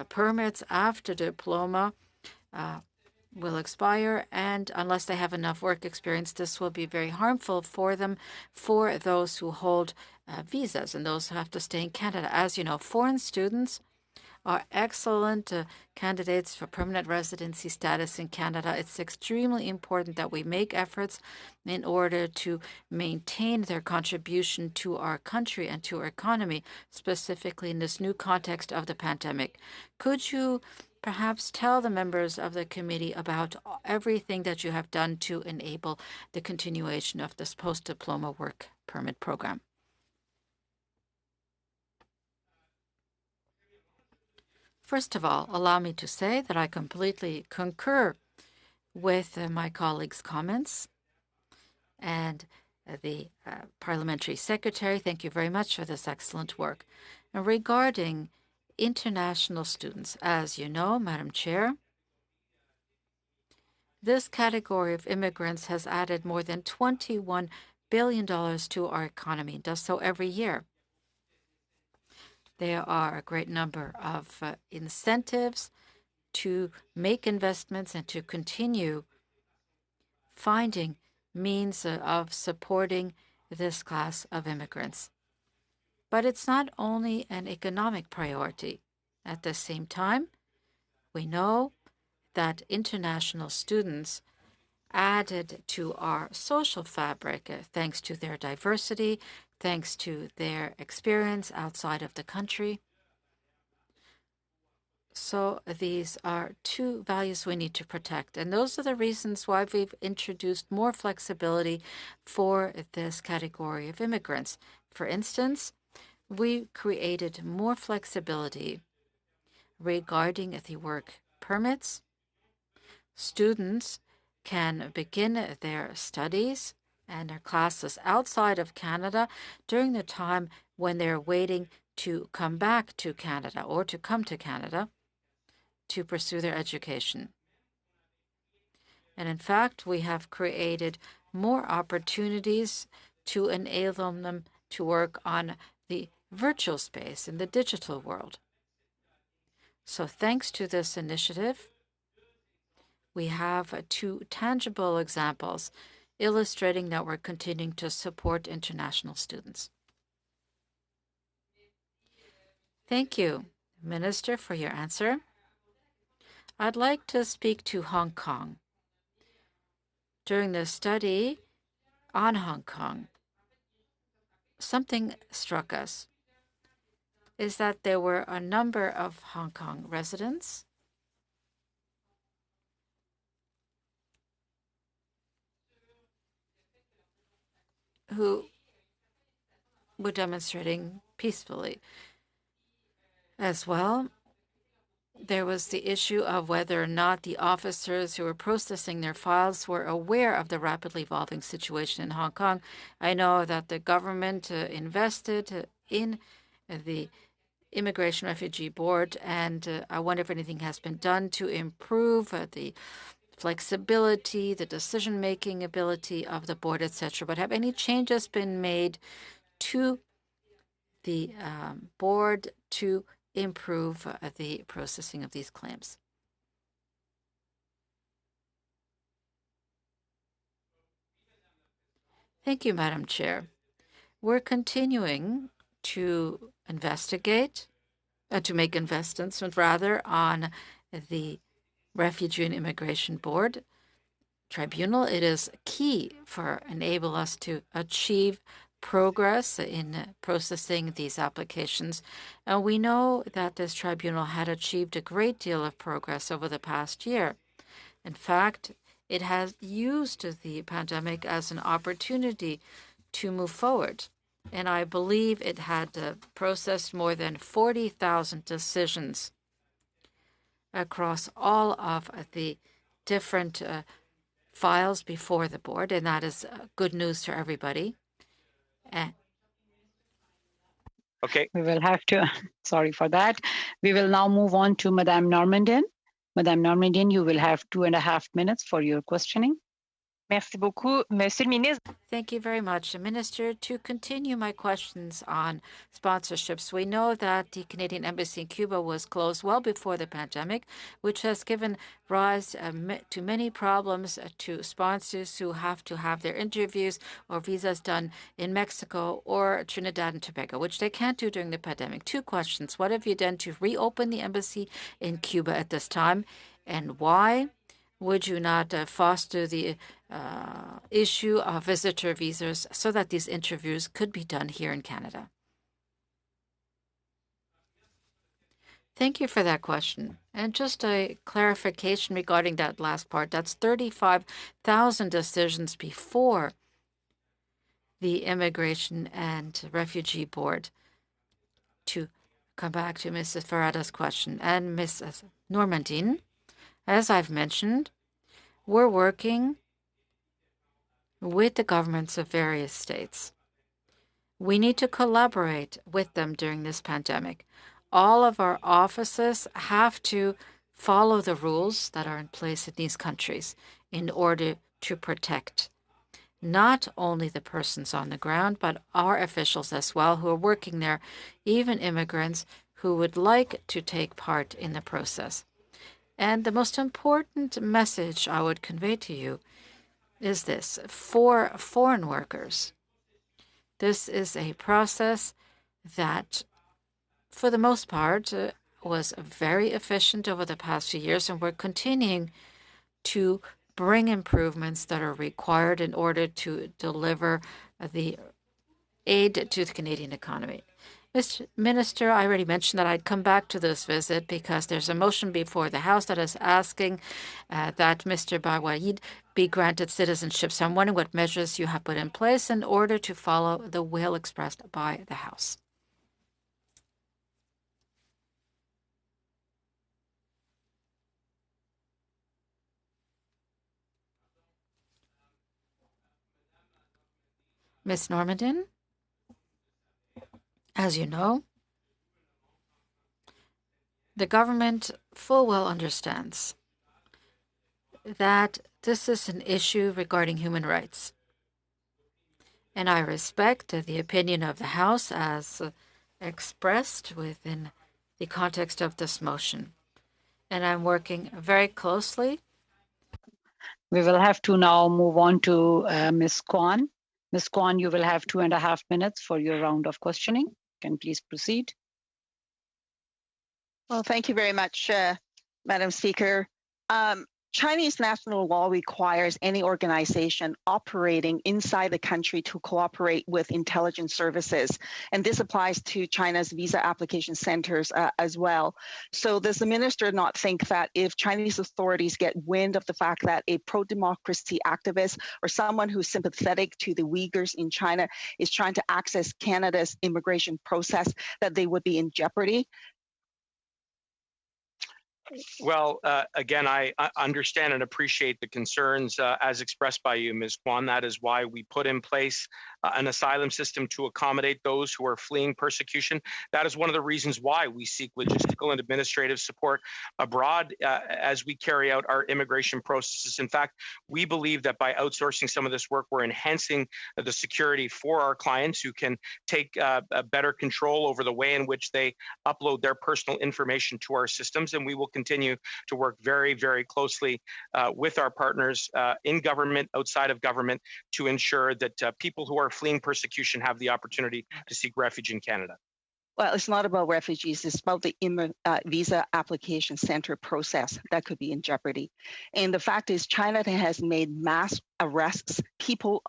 permits after diploma will expire, and unless they have enough work experience, this will be very harmful for them, for those who hold visas and those who have to stay in Canada. As you know, foreign students are excellent candidates for permanent residency status in Canada. It's extremely important that we make efforts in order to maintain their contribution to our country and to our economy, specifically in this new context of the pandemic. Could you perhaps tell the members of the committee about everything that you have done to enable the continuation of this post-diploma work permit program? First of all, allow me to say that I completely concur with my colleagues' comments. And the parliamentary secretary, thank you very much for this excellent work. And regarding international students, as you know, Madam Chair, this category of immigrants has added more than $21 billion to our economy and does so every year. There are a great number of incentives to make investments and to continue finding means of supporting this class of immigrants. But it's not only an economic priority. At the same time, we know that international students added to our social fabric thanks to their diversity, thanks to their experience outside of the country. So these are two values we need to protect. And those are the reasons why we've introduced more flexibility for this category of immigrants. For instance, we created more flexibility regarding the work permits. Students can begin their studies and their classes outside of Canada during the time when they're waiting to come back to Canada or to come to Canada to pursue their education. And in fact, we have created more opportunities to enable them to work on the virtual space in the digital world. So thanks to this initiative, we have two tangible examples illustrating that we're continuing to support international students. Thank you, Minister, for your answer. I'd like to speak to Hong Kong. During the study on Hong Kong, something struck us, is that there were a number of Hong Kong residents who were demonstrating peacefully. As well, there was the issue of whether or not the officers who were processing their files were aware of the rapidly evolving situation in Hong Kong. I know that the government invested in the Immigration Refugee Board, and I wonder if anything has been done to improve the flexibility, the decision-making ability of the board, etc. But have any changes been made to the board to improve the processing of these claims? Thank you, Madam Chair. We're continuing to investigate, to make investments, rather, on the Refugee and Immigration Board Tribunal. It is key for enable us to achieve progress in processing these applications. And we know that this tribunal had achieved a great deal of progress over the past year. In fact, it has used the pandemic as an opportunity to move forward. And I believe it had processed more than 40,000 decisions across all of the different files before the board, and that is good news for everybody. Okay. We will have to, sorry for that. We will now move on to Madame Normandin. Madame Normandin, you will have 2.5 minutes for your questioning. Merci beaucoup. Monsieur le ministre. Thank you very much, Minister. To continue my questions on sponsorships, we know that the Canadian Embassy in Cuba was closed well before the pandemic, which has given rise to many problems to sponsors who have to have their interviews or visas done in Mexico or Trinidad and Tobago, which they can't do during the pandemic. Two questions. What have you done to reopen the embassy in Cuba at this time, and why would you not foster the issue of visitor visas so that these interviews could be done here in Canada? Thank you for that question. And just a clarification regarding that last part, that's 35,000 decisions before the Immigration and Refugee Board. To come back to Mrs. Farada's question and Mrs. Normandin, as I've mentioned, we're working with the governments of various states. We need to collaborate with them during this pandemic. All of our offices have to follow the rules that are in place in these countries in order to protect not only the persons on the ground, but our officials as well who are working there, even immigrants who would like to take part in the process. And the most important message I would convey to you is this: for foreign workers, this is a process that, for the most part, was very efficient over the past few years, and we're continuing to bring improvements that are required in order to deliver the aid to the Canadian economy. Mr. Minister, I already mentioned that I'd come back to this visit because there's a motion before the House that is asking that Mr. Barwaid be granted citizenship. So I'm wondering what measures you have put in place in order to follow the will expressed by the House. Ms. Normandin, as you know, the government full well understands that this is an issue regarding human rights. And I respect the opinion of the House as expressed within the context of this motion. And I'm working very closely. We will have to now move on to Ms. Kwan. Ms. Kwan, you will have 2.5 minutes for your round of questioning. Can you please proceed? Well, thank you very much, Madam Speaker. Chinese national law requires any organization operating inside the country to cooperate with intelligence services. And this applies to China's visa application centers as well. So does the minister not think that if Chinese authorities get wind of the fact that a pro-democracy activist or someone who's sympathetic to the Uyghurs in China is trying to access Canada's immigration process, that they would be in jeopardy? Well, again, I understand and appreciate the concerns as expressed by you, Ms. Kwan. That is why we put in place an asylum system to accommodate those who are fleeing persecution. That is one of the reasons why we seek logistical and administrative support abroad as we carry out our immigration processes. In fact, we believe that by outsourcing some of this work, we're enhancing the security for our clients who can take a better control over the way in which they upload their personal information to our systems. And we will continue to work very, very closely with our partners in government, outside of government, to ensure that people who are fleeing persecution have the opportunity to seek refuge in Canada. Well, it's not about refugees. It's about the visa application center process that could be in jeopardy. And the fact is, China has made mass arrests. People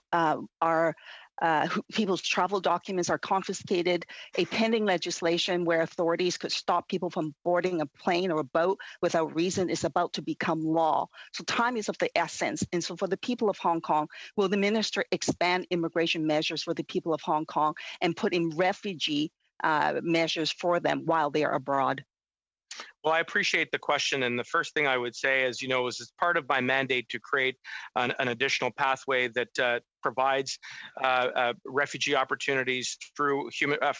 people's travel documents are confiscated. A pending legislation where authorities could stop people from boarding a plane or a boat without reason is about to become law. So time is of the essence. And so for the people of Hong Kong, will the minister expand immigration measures for the people of Hong Kong and put in refugee measures for them while they are abroad? Well, I appreciate the question. And the first thing I would say, as you know, is it's part of my mandate to create an additional pathway that provides refugee opportunities through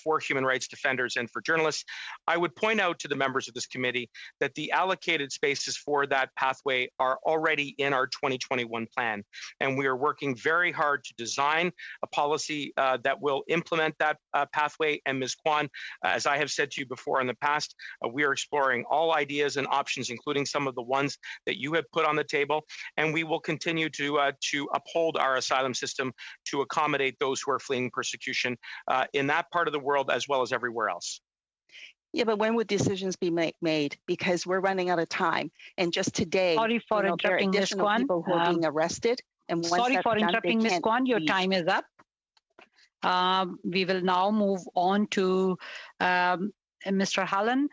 for human rights defenders and for journalists. I would point out to the members of this committee that the allocated spaces for that pathway are already in our 2021 plan, and we are working very hard to design a policy that will implement that pathway. And Ms. Kwan, as I have said to you before in the past, we are exploring all ideas and options, including some of the ones that you have put on the table, and we will continue to uphold our asylum system to accommodate those who are fleeing persecution in that part of the world as well as everywhere else. Yeah, but when would decisions be made? Because we're running out of time. And just today, sorry for there are interrupting, Ms. additional Kwan. people who are being arrested. And once Sorry that's for done, interrupting, they Ms. can't Kwan. Your leave. time is up. We will now move on to Mr. Hallen.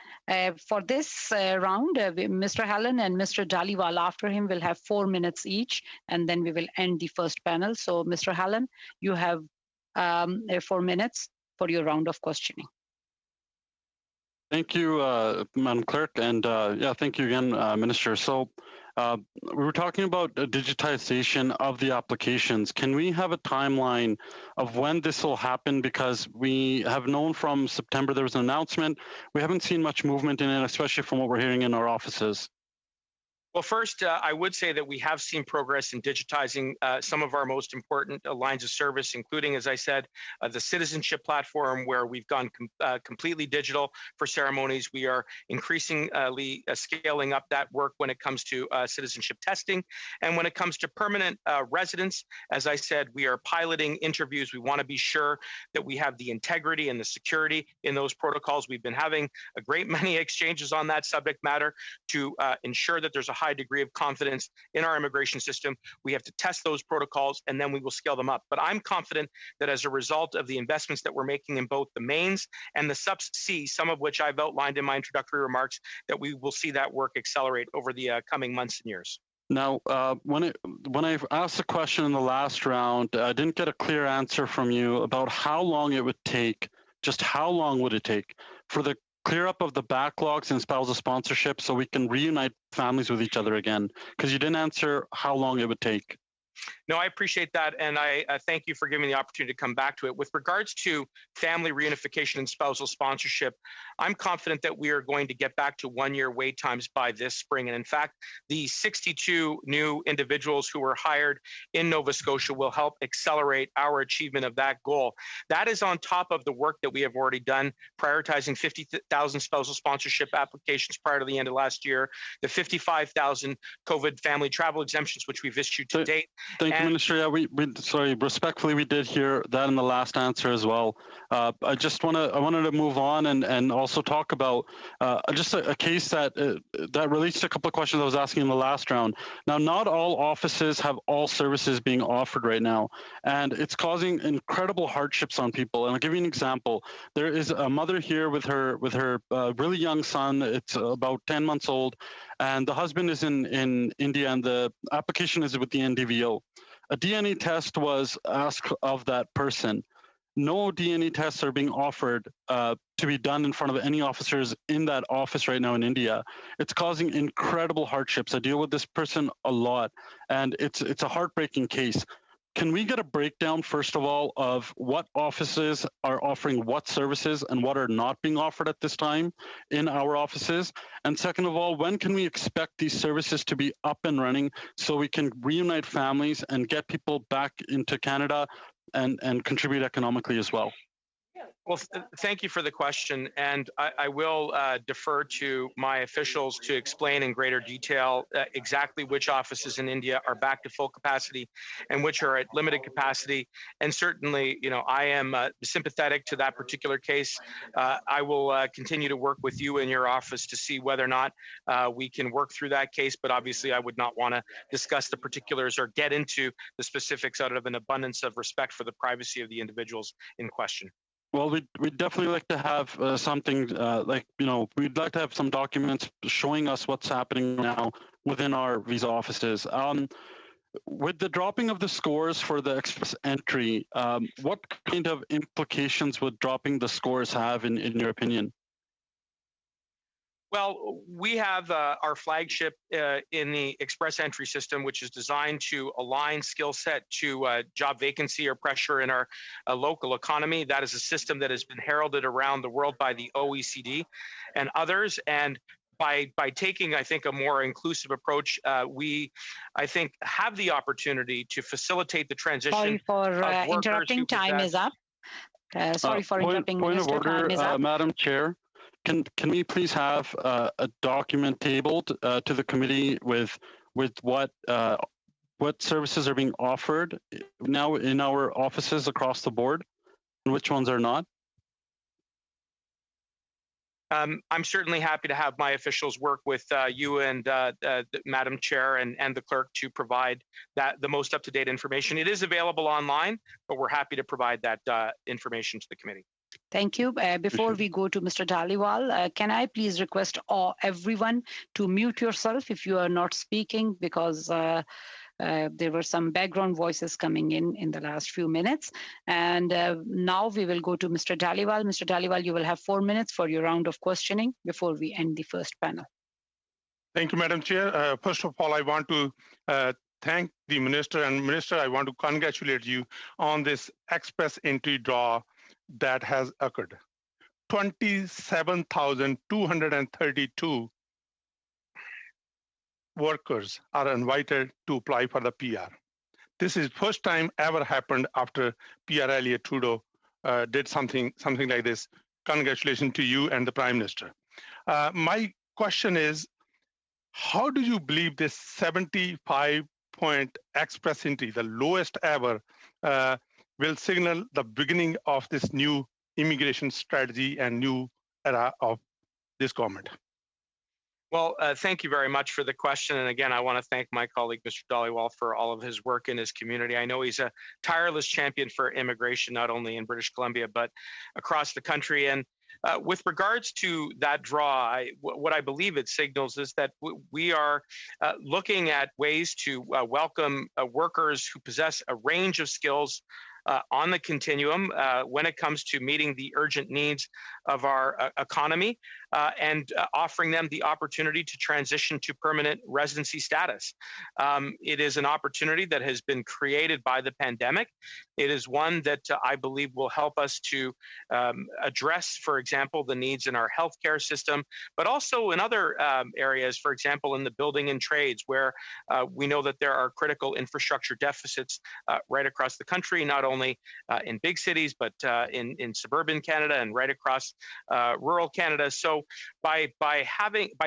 For this round, Mr. Hallen and Mr. Dhaliwal after him will have 4 minutes each, and then we will end the first panel. So, Mr. Hallen, you have 4 minutes for your round of questioning. Thank you, Madam Clerk, and yeah, thank you again, Minister. So we were talking about digitization of the applications. Can we have a timeline of when this will happen? Because we have known from September there was an announcement. We haven't seen much movement in it, especially from what we're hearing in our offices. Well, first, I would say that we have seen progress in digitizing some of our most important lines of service, including, as I said, the Citizenship platform, where we've gone completely digital for ceremonies. We are increasingly scaling up that work when it comes to citizenship testing. And when it comes to permanent residence, as I said, we are piloting interviews. We want to be sure that we have the integrity and the security in those protocols. We've been having a great many exchanges on that subject matter to ensure that there's a high degree of confidence in our immigration system. We have to test those protocols, and then we will scale them up. But I'm confident that as a result of the investments that we're making in both the mains and the sub-C, some of which I've outlined in my introductory remarks, that we will see that work accelerate over the coming months and years. Now, when I asked the question in the last round, I didn't get a clear answer from you about how long it would take, just how long would it take for the clear up of the backlogs in spousal sponsorship so we can reunite families with each other again? Because you didn't answer how long it would take. No, I appreciate that, and I thank you for giving me the opportunity to come back to it. With regards to family reunification and spousal sponsorship, I'm confident that we are going to get back to one-year wait times by this spring. And in fact, the 62 new individuals who were hired in Nova Scotia will help accelerate our achievement of that goal. That is on top of the work that we have already done, prioritizing 50,000 spousal sponsorship applications prior to the end of last year, the 55,000 COVID family travel exemptions, which we've issued to date. Thank you, Minister. Yeah, respectfully, we did hear that in the last answer as well. I wanted to move on and also talk about just a case that relates to a couple of questions I was asking in the last round. Now, not all offices have all services being offered right now, and it's causing incredible hardships on people. And I'll give you an example. There is a mother here with her really young son. It's about 10 months old, and the husband is in India, and the application is with the NDVO. A DNA test was asked of that person. No DNA tests are being offered to be done in front of any officers in that office right now in India. It's causing incredible hardships. I deal with this person a lot, and it's a heartbreaking case. Can we get a breakdown, first of all, of what offices are offering what services and what are not being offered at this time in our offices? And second of all, when can we expect these services to be up and running so we can reunite families and get people back into Canada and contribute economically as well? Well, thank you for the question, and I will defer to my officials to explain in greater detail exactly which offices in India are back to full capacity and which are at limited capacity. And certainly, I am sympathetic to that particular case. I will continue to work with you in your office to see whether or not we can work through that case, but obviously I would not want to discuss the particulars or get into the specifics out of an abundance of respect for the privacy of the individuals in question. Well, we'd definitely like to have something we'd like to have some documents showing us what's happening now within our visa offices. With the dropping of the scores for the express entry, what kind of implications would dropping the scores have in your opinion? Well, we have our flagship in the express entry system, which is designed to align skill set to job vacancy or pressure in our local economy. That is a system that has been heralded around the world by the OECD and others. And by taking, I think, a more inclusive approach, we, I think, have the opportunity to facilitate the transition. Sorry for of workers interrupting. who Time is up. Sorry for interrupting, Point Minister. of order, Time is up. Madam Chair. Can we please have a document tabled to the committee with what services are being offered now in our offices across the board, and which ones are not? I'm certainly happy to have my officials work with you and Madam Chair and the clerk to provide the most up-to-date information. It is available online, but we're happy to provide that information to the committee. Thank you. Before we go to Mr. Dhaliwal, can I please request everyone to mute yourself if you are not speaking, because there were some background voices coming in the last few minutes. And now we will go to Mr. Dhaliwal. Mr. Dhaliwal, you will have 4 minutes for your round of questioning before we end the first panel. Thank you, Madam Chair. First of all, I want to thank the Minister. And Minister, I want to congratulate you on this express entry draw that has occurred. 27,232 workers are invited to apply for the PR. This is first time ever happened after PR Elliott Trudeau did something like this. Congratulations to you and the Prime Minister. My question is, how do you believe this 75-point express entry, the lowest ever, will signal the beginning of this new immigration strategy and new era of this government? Well, thank you very much for the question. And again, I want to thank my colleague, Mr. Dhaliwal, for all of his work in his community. I know he's a tireless champion for immigration, not only in British Columbia, but across the country. And with regards to that draw, what I believe it signals is that we are looking at ways to welcome workers who possess a range of skills on the continuum when it comes to meeting the urgent needs of our economy and offering them the opportunity to transition to permanent residency status. It is an opportunity that has been created by the pandemic. It is one that I believe will help us to address, for example, the needs in our healthcare system, but also in other areas, for example, in the building and trades, where we know that there are critical infrastructure deficits right across the country, not only in big cities, but in suburban Canada and right across rural Canada. So by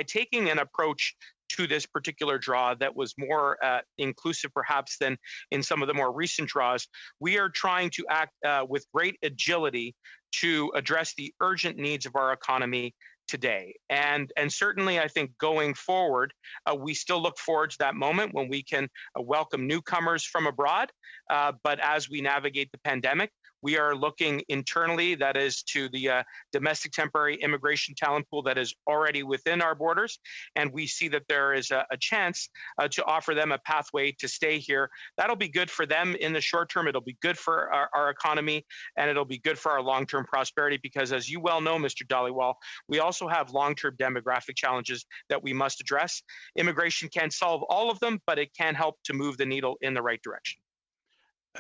taking an approach to this particular draw that was more inclusive perhaps than in some of the more recent draws, we are trying to act with great agility to address the urgent needs of our economy today. And certainly, I think going forward, we still look forward to that moment when we can welcome newcomers from abroad. But as we navigate the pandemic, we are looking internally, that is to the domestic temporary immigration talent pool that is already within our borders. And we see that there is a chance to offer them a pathway to stay here. That'll be good for them in the short term. It'll be good for our economy, and it'll be good for our long-term prosperity, because as you well know, Mr. Dhaliwal, we also have long-term demographic challenges that we must address. Immigration can't solve all of them, but it can help to move the needle in the right direction.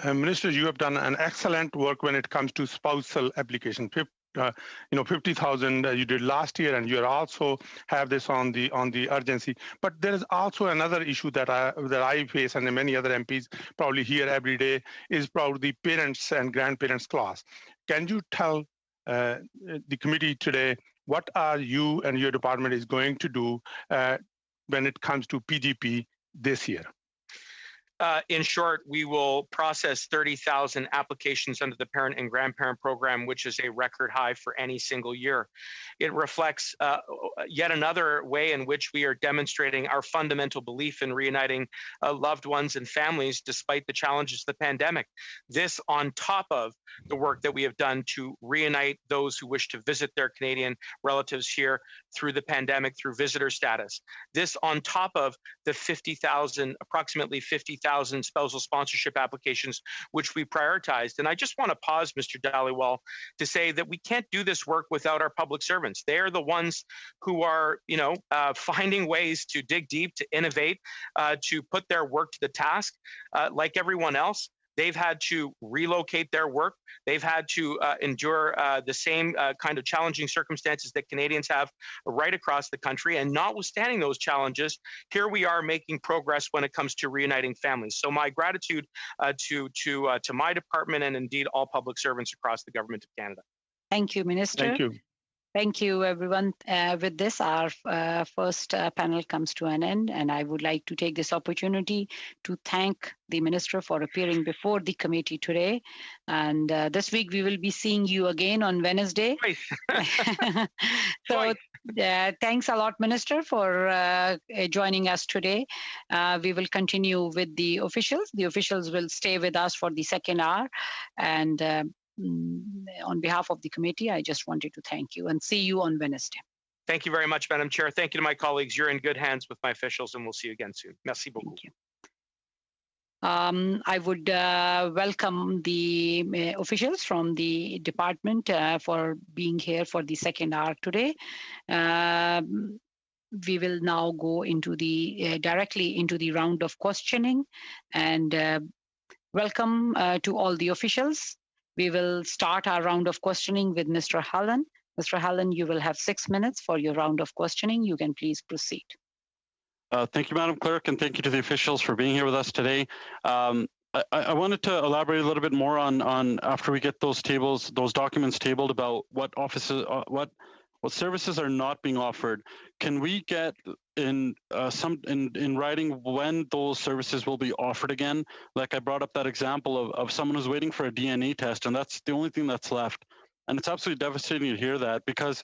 Minister, you have done an excellent work when it comes to spousal application. 50,000 you did last year, and you also have this on the urgency. But there is also another issue that I face, and many other MPs probably hear every day, is probably the parents and grandparents clause. Can you tell the committee today what are you and your department is going to do when it comes to PGP this year? In short, we will process 30,000 applications under the parent and grandparent program, which is a record high for any single year. It reflects yet another way in which we are demonstrating our fundamental belief in reuniting loved ones and families despite the challenges of the pandemic. This on top of the work that we have done to reunite those who wish to visit their Canadian relatives here through the pandemic through visitor status. This on top of the approximately 50,000 50,000 spousal sponsorship applications, which we prioritized. And I just want to pause, Mr. Dhaliwal, to say that we can't do this work without our public servants. They are the ones who are, finding ways to dig deep, to innovate, to put their work to the task. Like everyone else, they've had to relocate their work. They've had to endure the same kind of challenging circumstances that Canadians have right across the country. And notwithstanding those challenges, here we are making progress when it comes to reuniting families. So my gratitude to my department and indeed all public servants across the Government of Canada. Thank you, Minister. Thank you. Thank you, everyone. With this, our first panel comes to an end, and I would like to take this opportunity to thank the Minister for appearing before the committee today. And this week, we will be seeing you again on Wednesday. So thanks a lot, Minister, for joining us today. We will continue with the officials. The officials will stay with us for the second hour. And on behalf of the committee, I just wanted to thank you and see you on Wednesday. Thank you very much, Madam Chair. Thank you to my colleagues. You're in good hands with my officials, and we'll see you again soon. Merci beaucoup. Thank you. I would welcome the officials from the department for being here for the second hour today. We will now go into the directly into the round of questioning, and welcome to all the officials. We will start our round of questioning with Mr. Hallen. Mr. Hallen, you will have 6 minutes for your round of questioning. You can please proceed. Thank you, Madam Clerk, and thank you to the officials for being here with us today. I wanted to elaborate a little bit more on after we get those tables, those documents tabled about what offices, what services are not being offered. Can we get in writing when those services will be offered again? Like I brought up that example of someone who's waiting for a DNA test, and that's the only thing that's left. And it's absolutely devastating to hear that, because,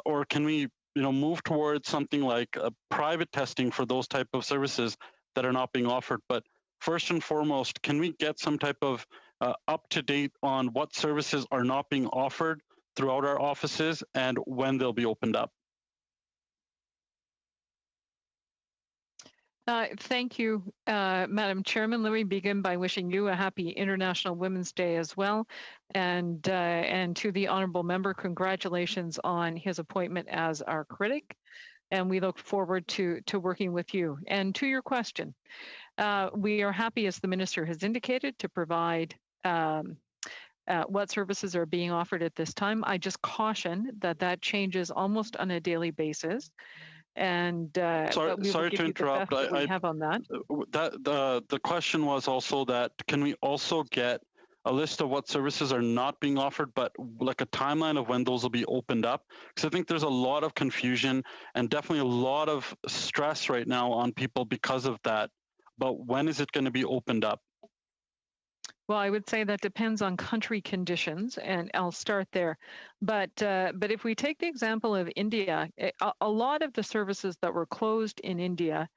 or can we, move towards something like a private testing for those type of services that are not being offered? But first and foremost, can we get some type of up to date on what services are not being offered throughout our offices and when they'll be opened up? Thank you, Madam Chairman. Let me begin by wishing you a happy International Women's Day as well. And to the honorable member, congratulations on his appointment as our critic. And we look forward to working with you. And to your question, we are happy, as the minister has indicated, to provide what services are being offered at this time. I just caution that changes almost on a daily basis. And sorry to interrupt. I have on that. The question was also that can we also get a list of what services are not being offered, but like a timeline of when those will be opened up? Because I think there's a lot of confusion and definitely a lot of stress right now on people because of that. But when is it going to be opened up? Well, I would say that depends on country conditions, and I'll start there. But if we take the example of India, a lot of the services that were closed in India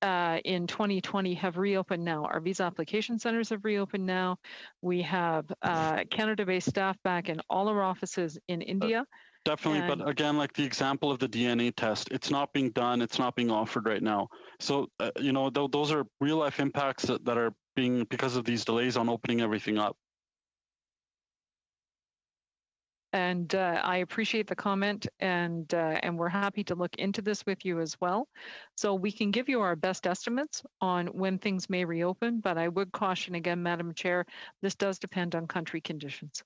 in 2020 have reopened now. Our visa application centers have reopened now. We have Canada-based staff back in all our offices in India. Definitely, but again, like the example of the DNA test, it's not being done, it's not being offered right now. So, those are real life impacts that are being because of these delays on opening everything up. And I appreciate the comment, and we're happy to look into this with you as well. So we can give you our best estimates on when things may reopen, but I would caution again, Madam Chair, this does depend on country conditions.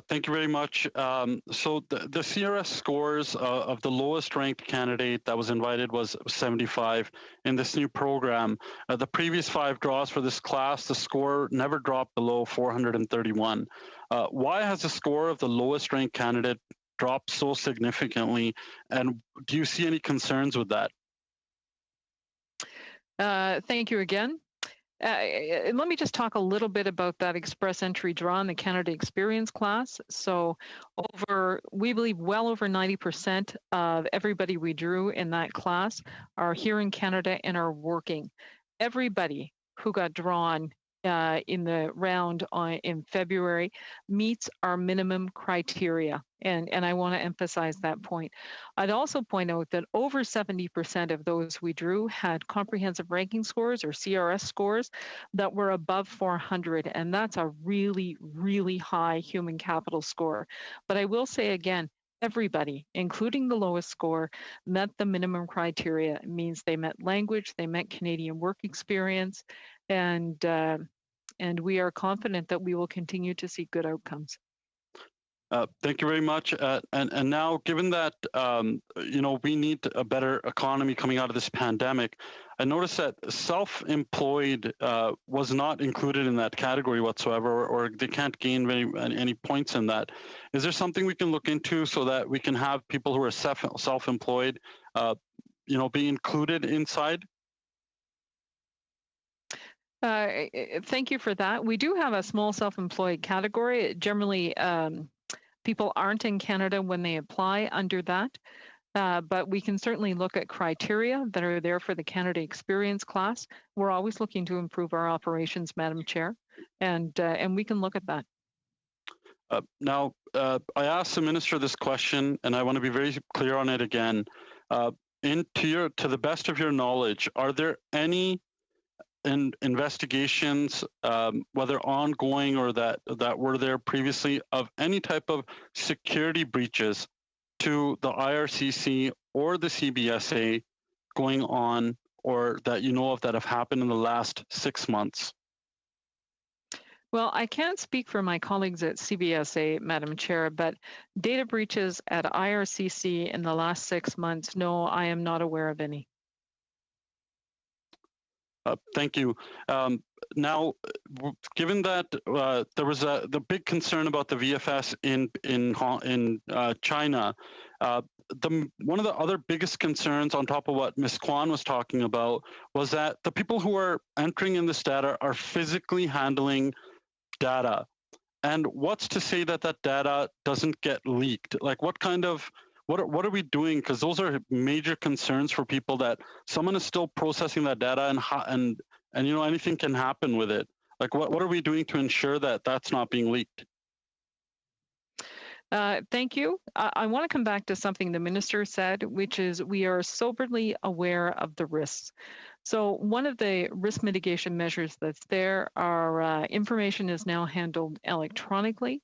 Thank you very much. So the CRS scores of the lowest ranked candidate that was invited was 75 in this new program. The previous 5 draws for this class, the score never dropped below 431. Why has the score of the lowest ranked candidate dropped so significantly? And do you see any concerns with that? Thank you again. Let me just talk a little bit about that express entry draw in the Canada Experience class. So we believe well over 90% of everybody we drew in that class are here in Canada and are working. Everybody who got drawn in the round in February meets our minimum criteria. And I want to emphasize that point. I'd also point out that over 70% of those we drew had comprehensive ranking scores or CRS scores that were above 400. And that's a really, really high human capital score. But I will say again, everybody, including the lowest score, met the minimum criteria. It means they met language, they met Canadian work experience, and we are confident that we will continue to see good outcomes. Thank you very much. And now, given that we need a better economy coming out of this pandemic, I noticed that self-employed was not included in that category whatsoever, or they can't gain any points in that. Is there something we can look into so that we can have people who are self-employed, be included inside? Thank you for that. We do have a small self-employed category. Generally, people aren't in Canada when they apply under that, but we can certainly look at criteria that are there for the Canada Experience class. We're always looking to improve our operations, Madam Chair, and we can look at that. Now, I asked the Minister this question, and I want to be very clear on it again. To the best of your knowledge, are there any investigations, whether ongoing or that were there previously, of any type of security breaches to the IRCC or the CBSA going on, or that you know of that have happened in the last 6 months? Well, I can't speak for my colleagues at CBSA, Madam Chair, but data breaches at IRCC in the last 6 months, no, I am not aware of any. Thank you. Now, given that there was the big concern about the VFS in China, one of the other biggest concerns, on top of what Ms. Kwan was talking about, was that the people who are entering in this data are physically handling data. And what's to say that that data doesn't get leaked? Like, what are we doing? Because those are major concerns for people, that someone is still processing that data, and anything can happen with it. Like, what are we doing to ensure that that's not being leaked? Thank you. I want to come back to something the Minister said, which is we are soberly aware of the risks. So one of the risk mitigation measures that's there are information is now handled electronically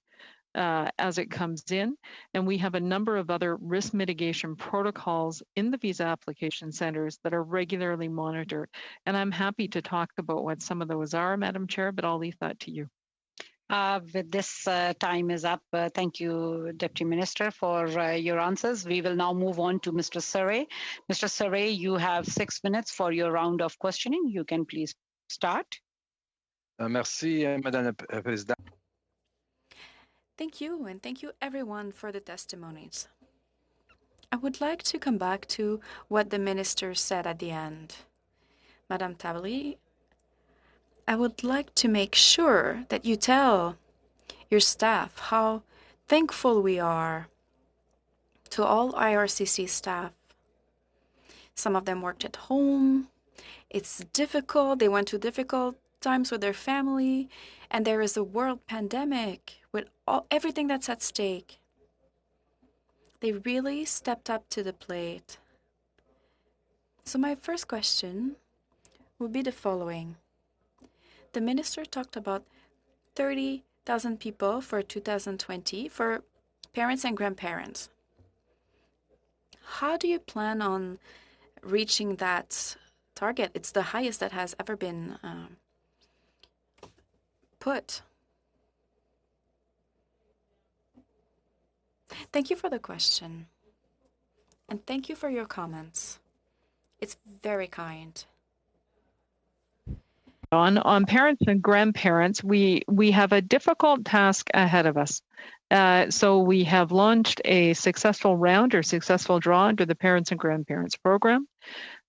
as it comes in, and we have a number of other risk mitigation protocols in the visa application centers that are regularly monitored. And I'm happy to talk about what some of those are, Madam Chair, but I'll leave that to you. With this, time is up. Thank you, Deputy Minister, for your answers. We will now move on to Mr. Surrey. Mr. Surrey, you have 6 minutes for your round of questioning. You can please start. Merci, Madame la Présidente. Thank you, and thank you everyone for the testimonies. I would like to come back to what the Minister said at the end. Madame Tabali, I would like to make sure that you tell your staff how thankful we are to all IRCC staff. Some of them worked at home. It's difficult. They went through difficult times with their family, and there is a world pandemic with everything that's at stake. They really stepped up to the plate. So my first question would be the following. The Minister talked about 30,000 people for 2020 for parents and grandparents. How do you plan on reaching that target? It's the highest that has ever been put. Thank you for the question. And thank you for your comments. It's very kind. On parents and grandparents, we have a difficult task ahead of us. So we have launched a successful round or successful draw under the Parents and Grandparents Program,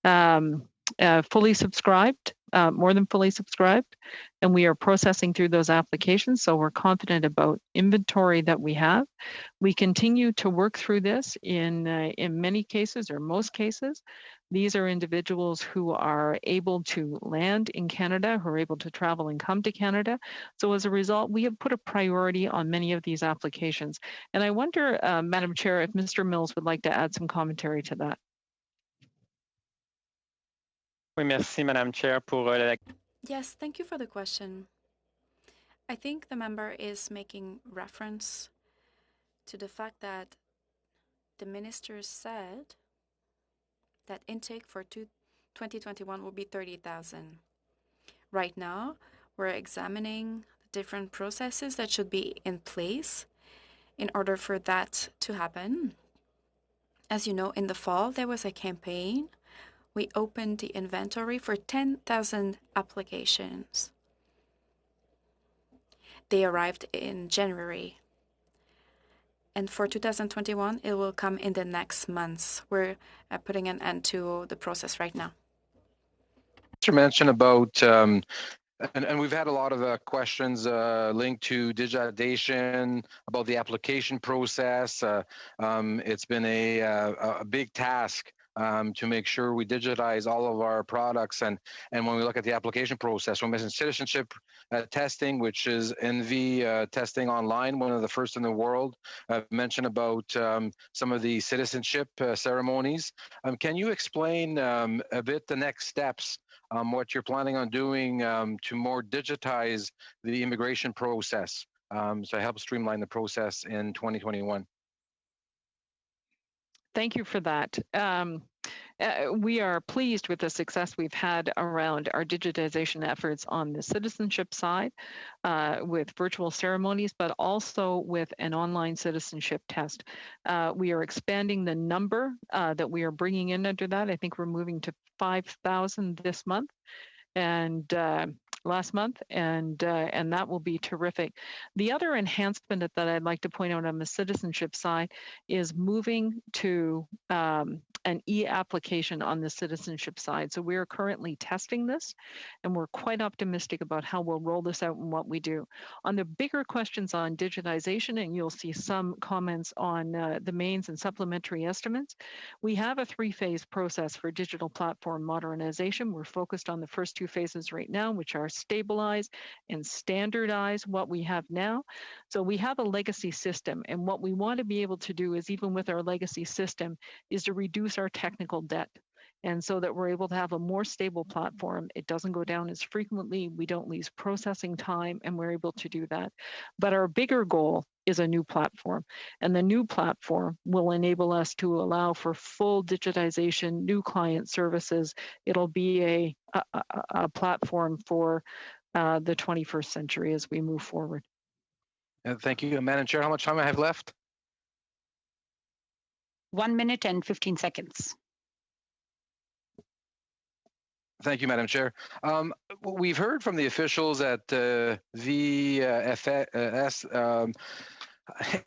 fully subscribed more than fully subscribed, and we are processing through those applications. So we're confident about inventory that we have. We continue to work through this in many cases or most cases. These are individuals who are able to land in Canada, who are able to travel and come to Canada. So as a result, we have put a priority on many of these applications. And I wonder, Madam Chair, if Mr. Mills would like to add some commentary to that. Oui, merci, Madame Chair, pour la... Yes, thank you for the question. I think the member is making reference to the fact that the minister said that intake for 2021 will be 30,000. Right now, we're examining the different processes that should be in place in order for that to happen. As you know, in the fall, there was a campaign. We opened the inventory for 10,000 applications. They arrived in January. And for 2021, it will come in the next months. We're putting an end to the process right now. Mr. mentioned about, and we've had a lot of questions linked to digitization, about the application process. It's been a big task to make sure we digitize all of our products. And when we look at the application process, we're missing citizenship testing, which is NV testing online, one of the first in the world. I've mentioned about some of the citizenship ceremonies. Can you explain a bit the next steps, what you're planning on doing to more digitize the immigration process, so help streamline the process in 2021? Thank you for that. We are pleased with the success we've had around our digitization efforts on the citizenship side with virtual ceremonies, but also with an online citizenship test. We are expanding the number that we are bringing in under that. I think we're moving to 5,000 this month and last month, and that will be terrific. The other enhancement that I'd like to point out on the citizenship side is moving to an e-application on the citizenship side. So we are currently testing this, and we're quite optimistic about how we'll roll this out and what we do. On the bigger questions on digitization, and you'll see some comments on the mains and supplementary estimates, we have a 3-phase process for digital platform modernization. We're focused on the first 2 phases right now, which are stabilize and standardize what we have now. So we have a legacy system, and what we want to be able to do is, even with our legacy system, is to reduce our technical debt. And so that we're able to have a more stable platform. It doesn't go down as frequently. We don't lose processing time, and we're able to do that. But our bigger goal is a new platform. And the new platform will enable us to allow for full digitization, new client services. It'll be a platform for the 21st century as we move forward. Thank you. Madam Chair, how much time I have left? 1 minute and 15 seconds. Thank you, Madam Chair. We've heard from the officials at VFS,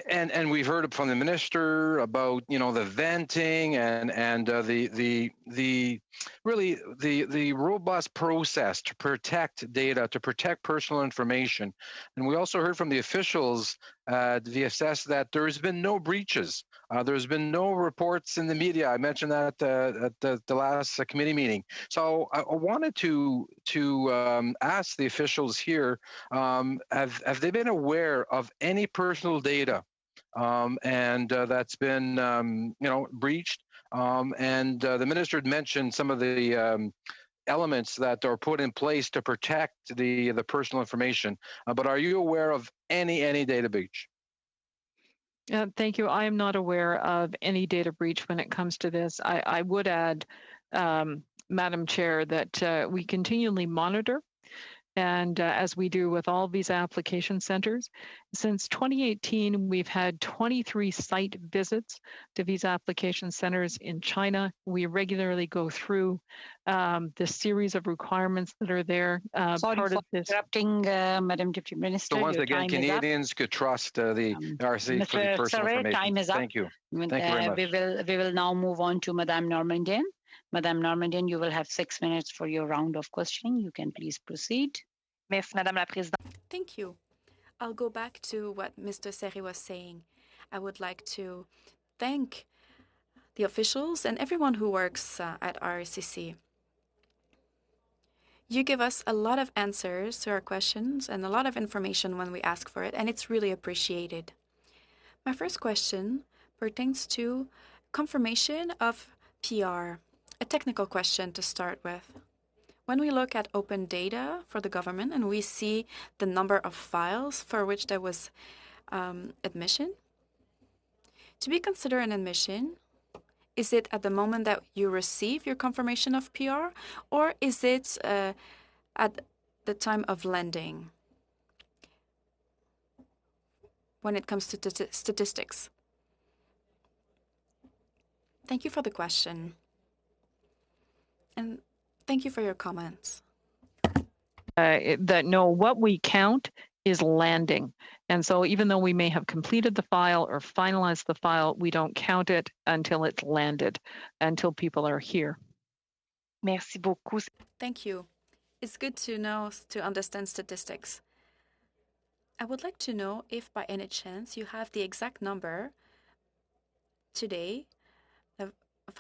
and we've heard from the minister about, you know, the venting and the robust process to protect data, to protect personal information. And we also heard from the officials at VFS that there's been no breaches. There's been no reports in the media. I mentioned that at the last committee meeting. So I wanted to ask the officials here, have they been aware of any personal data that's been breached? And the minister had mentioned some of the elements that are put in place to protect the personal information. But are you aware of any data breach? Thank you. I am not aware of any data breach when it comes to this. I would add, Madam Chair, that we continually monitor, and as we do with all these application centers. Since 2018, we've had 23 site visits to these application centers in China. We regularly go through the series of requirements that are there. Sorry part for of this. interrupting, Madam Deputy Minister. So once again, Canadians could trust the RC for the personal information. Time is up. Thank you. Thank you very much. We will now move on to Madame Normandin. Madame Normandian, you will have 6 minutes for your round of questioning. You can please proceed. Merci, Madame la Présidente. Thank you. I'll go back to what Mr. Seri was saying. I would like to thank the officials and everyone who works at RCC. You give us a lot of answers to our questions and a lot of information when we ask for it, and it's really appreciated. My first question pertains to confirmation of PR, a technical question to start with. When we look at open data for the government and we see the number of files for which there was admission, to be considered an admission, is it at the moment that you receive your confirmation of PR, or is it at the time of lending when it comes to statistics? Thank you for the question. And thank you for your comments. What we count is landing. And so even though we may have completed the file or finalized the file, we don't count it until it's landed, until people are here. Merci beaucoup. Thank you. It's good to know, to understand statistics. I would like to know if by any chance you have the exact number today of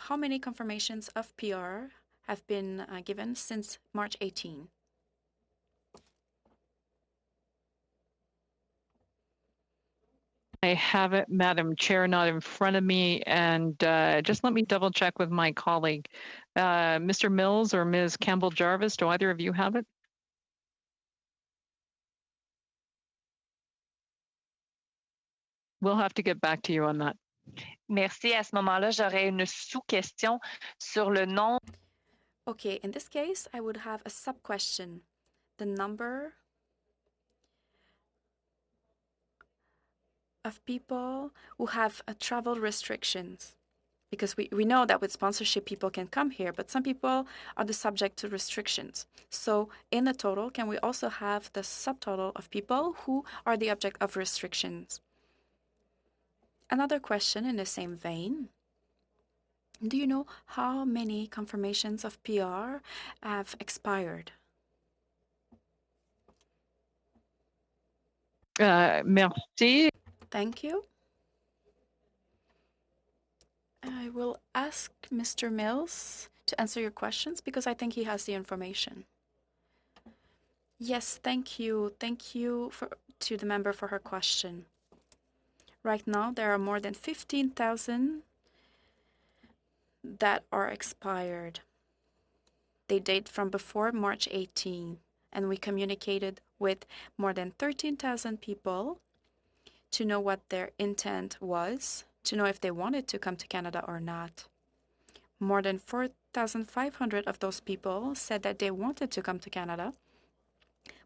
how many confirmations of PR have been given since March 18. I have it, Madam Chair, not in front of me, and just let me double check with my colleague. Mr. Mills or Ms. Campbell-Jarvis, do either of you have it? We'll have to get back to you on that. Merci. À ce moment-là, j'aurais une sous-question sur le nombre. Okay, in this case, I would have a sub-question. The number of people who have travel restrictions. Because we know that with sponsorship, people can come here, but some people are the subject to restrictions. So in the total, can we also have the subtotal of people who are the object of restrictions? Another question in the same vein. Do you know how many confirmations of PR have expired? Merci. Thank you. I will ask Mr. Mills to answer your questions because I think he has the information. Yes, thank you. Thank you to the member for her question. Right now, there are more than 15,000 that are expired. They date from before March 18, and we communicated with more than 13,000 people to know what their intent was, to know if they wanted to come to Canada or not. More than 4,500 of those people said that they wanted to come to Canada.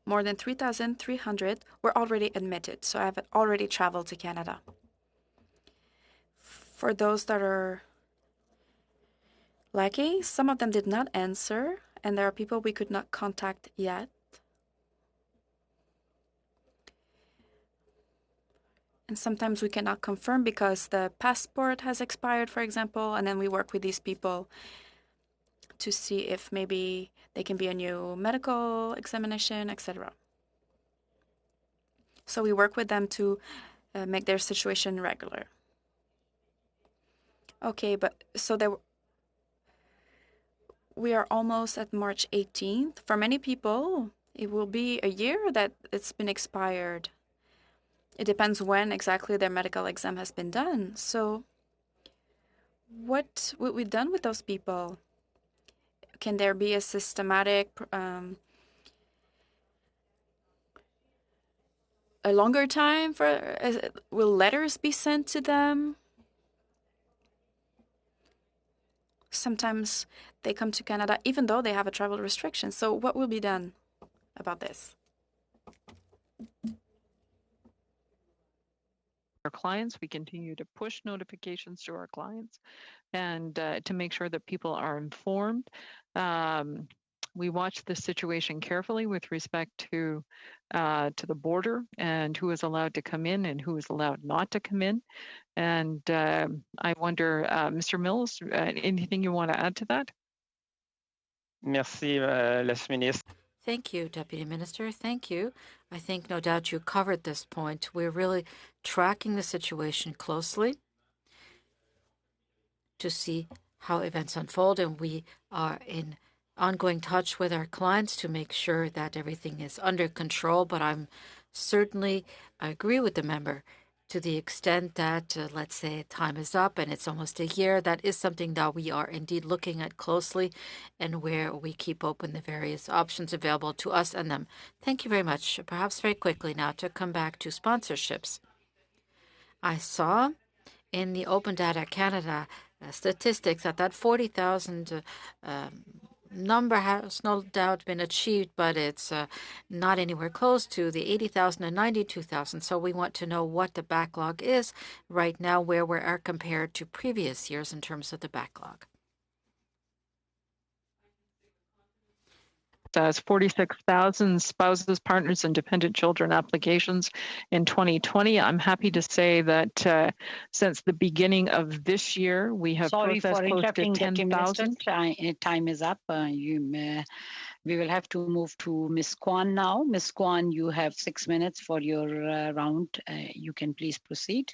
More than 3,300 were already admitted, so have already traveled to Canada. For those that are lucky, some of them did not answer, and there are people we could not contact yet. And sometimes we cannot confirm because the passport has expired, for example, and then we work with these people to see if maybe they can be a new medical examination, etc. So we work with them to make their situation regular. Okay, but so we are almost at March 18th. For many people, it will be a year that it's been expired. It depends when exactly their medical exam has been done. So what would we done with those people? Can there be a systematic, a longer time for, will letters be sent to them? Sometimes they come to Canada even though they have a travel restriction. So what will be done about this? Our clients, we continue to push notifications to our clients and to make sure that people are informed. We watch the situation carefully with respect to the border and who is allowed to come in and who is allowed not to come in. And I wonder, Mr. Mills, anything you want to add to that? Merci, le sous-ministre. Thank you, Deputy Minister. Thank you. I think no doubt you covered this point. We're really tracking the situation closely to see how events unfold, and we are in ongoing touch with our clients to make sure that everything is under control. But I agree with the member to the extent that, let's say, time is up and it's almost a year. That is something that we are indeed looking at closely and where we keep open the various options available to us and them. Thank you very much. Perhaps very quickly now to come back to sponsorships. I saw in the Open Data Canada statistics that 40,000 number has no doubt been achieved, but it's not anywhere close to the 80,000 and 92,000. So we want to know what the backlog is right now, where we are compared to previous years in terms of the backlog. As 46,000 spouses, partners, and dependent children applications in 2020. I'm happy to say that since the beginning of this year, we have processed close to 10,000. Time is up. We will have to move to Ms. Kwan now. Ms. Kwan, you have 6 minutes for your round. You can please proceed.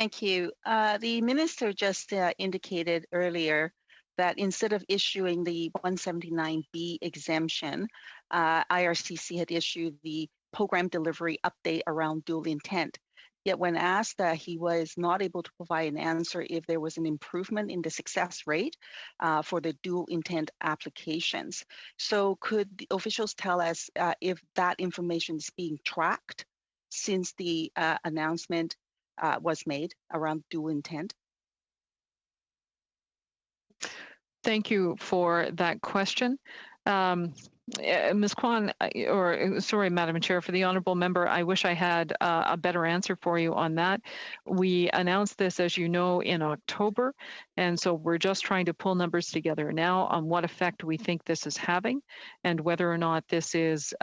Thank you. The minister just indicated earlier that instead of issuing the 179B exemption, IRCC had issued the program delivery update around dual intent. Yet when asked, he was not able to provide an answer if there was an improvement in the success rate for the dual intent applications. So could the officials tell us if that information is being tracked since the announcement was made around dual intent? Thank you for that question. Ms. Kwan, sorry, Madam Chair, for the honourable member, I wish I had a better answer for you on that. We announced this, as you know, in October, and so we're just trying to pull numbers together now on what effect we think this is having and whether or not this is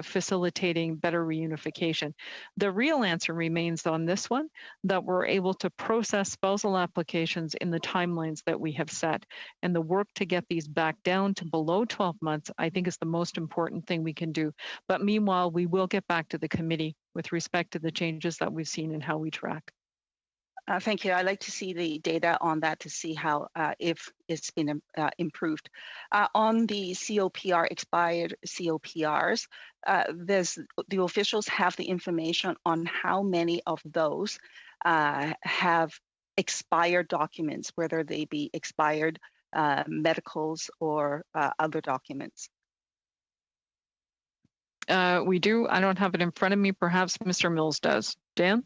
facilitating better reunification. The real answer remains on this one, that we're able to process spousal applications in the timelines that we have set, and the work to get these back down to below 12 months, I think, is the most important thing we can do. But meanwhile, we will get back to the committee with respect to the changes that we've seen and how we track. Thank you. I'd like to see the data on that to see how, if it's been improved. On the COPR, expired COPRs, the officials have the information on how many of those have expired documents, whether they be expired medicals or other documents. We do. I don't have it in front of me. Perhaps Mr. Mills does. Dan?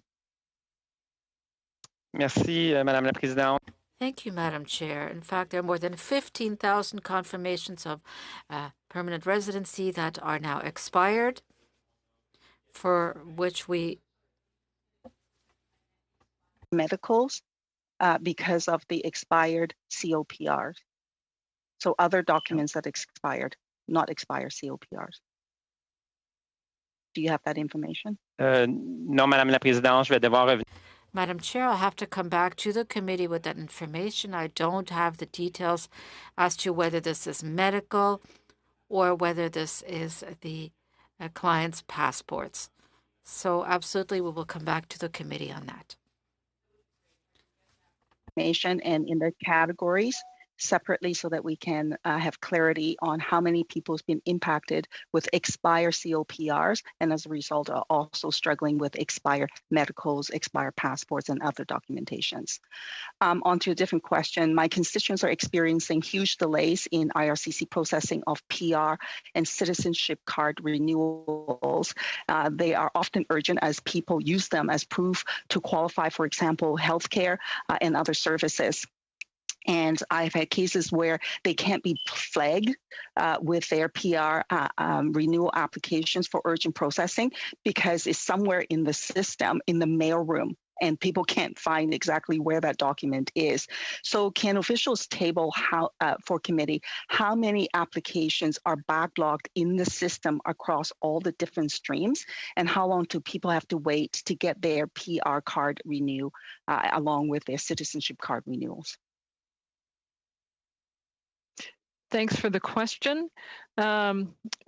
Merci, Madame la Présidente. Thank you, Madam Chair. In fact, there are more than 15,000 confirmations of permanent residency that are now expired, for which we medicals because of the expired COPRs. So other documents that expired, not expired COPRs. Do you have that information? Non, Madame la Présidente, je vais devoir revenir. Madam Chair, I'll have to come back to the committee with that information. I don't have the details as to whether this is medical or whether this is the client's passports. So absolutely, we will come back to the committee on that. Information and in the categories separately so that we can have clarity on how many people have been impacted with expired COPRs and as a result are also struggling with expired medicals, expired passports, and other documentations. On to a different question. My constituents are experiencing huge delays in IRCC processing of PR and citizenship card renewals. They are often urgent as people use them as proof to qualify, for example, healthcare and other services. And I've had cases where they can't be flagged with their PR renewal applications for urgent processing because it's somewhere in the system, in the mailroom, and people can't find exactly where that document is. So can officials table how, for committee, how many applications are backlogged in the system across all the different streams, and how long do people have to wait to get their PR card renew along with their citizenship card renewals? Thanks for the question.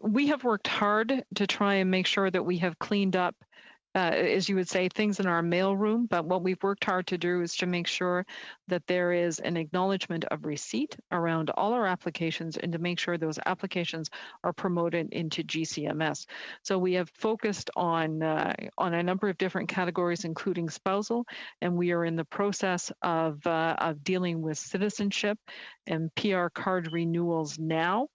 We have worked hard to try and make sure that we have cleaned up, as you would say, things in our mailroom. But what we've worked hard to do is to make sure that there is an acknowledgement of receipt around all our applications and to make sure those applications are promoted into GCMS. So we have focused on a number of different categories, including spousal, and we are in the process of dealing with citizenship and PR card renewals now.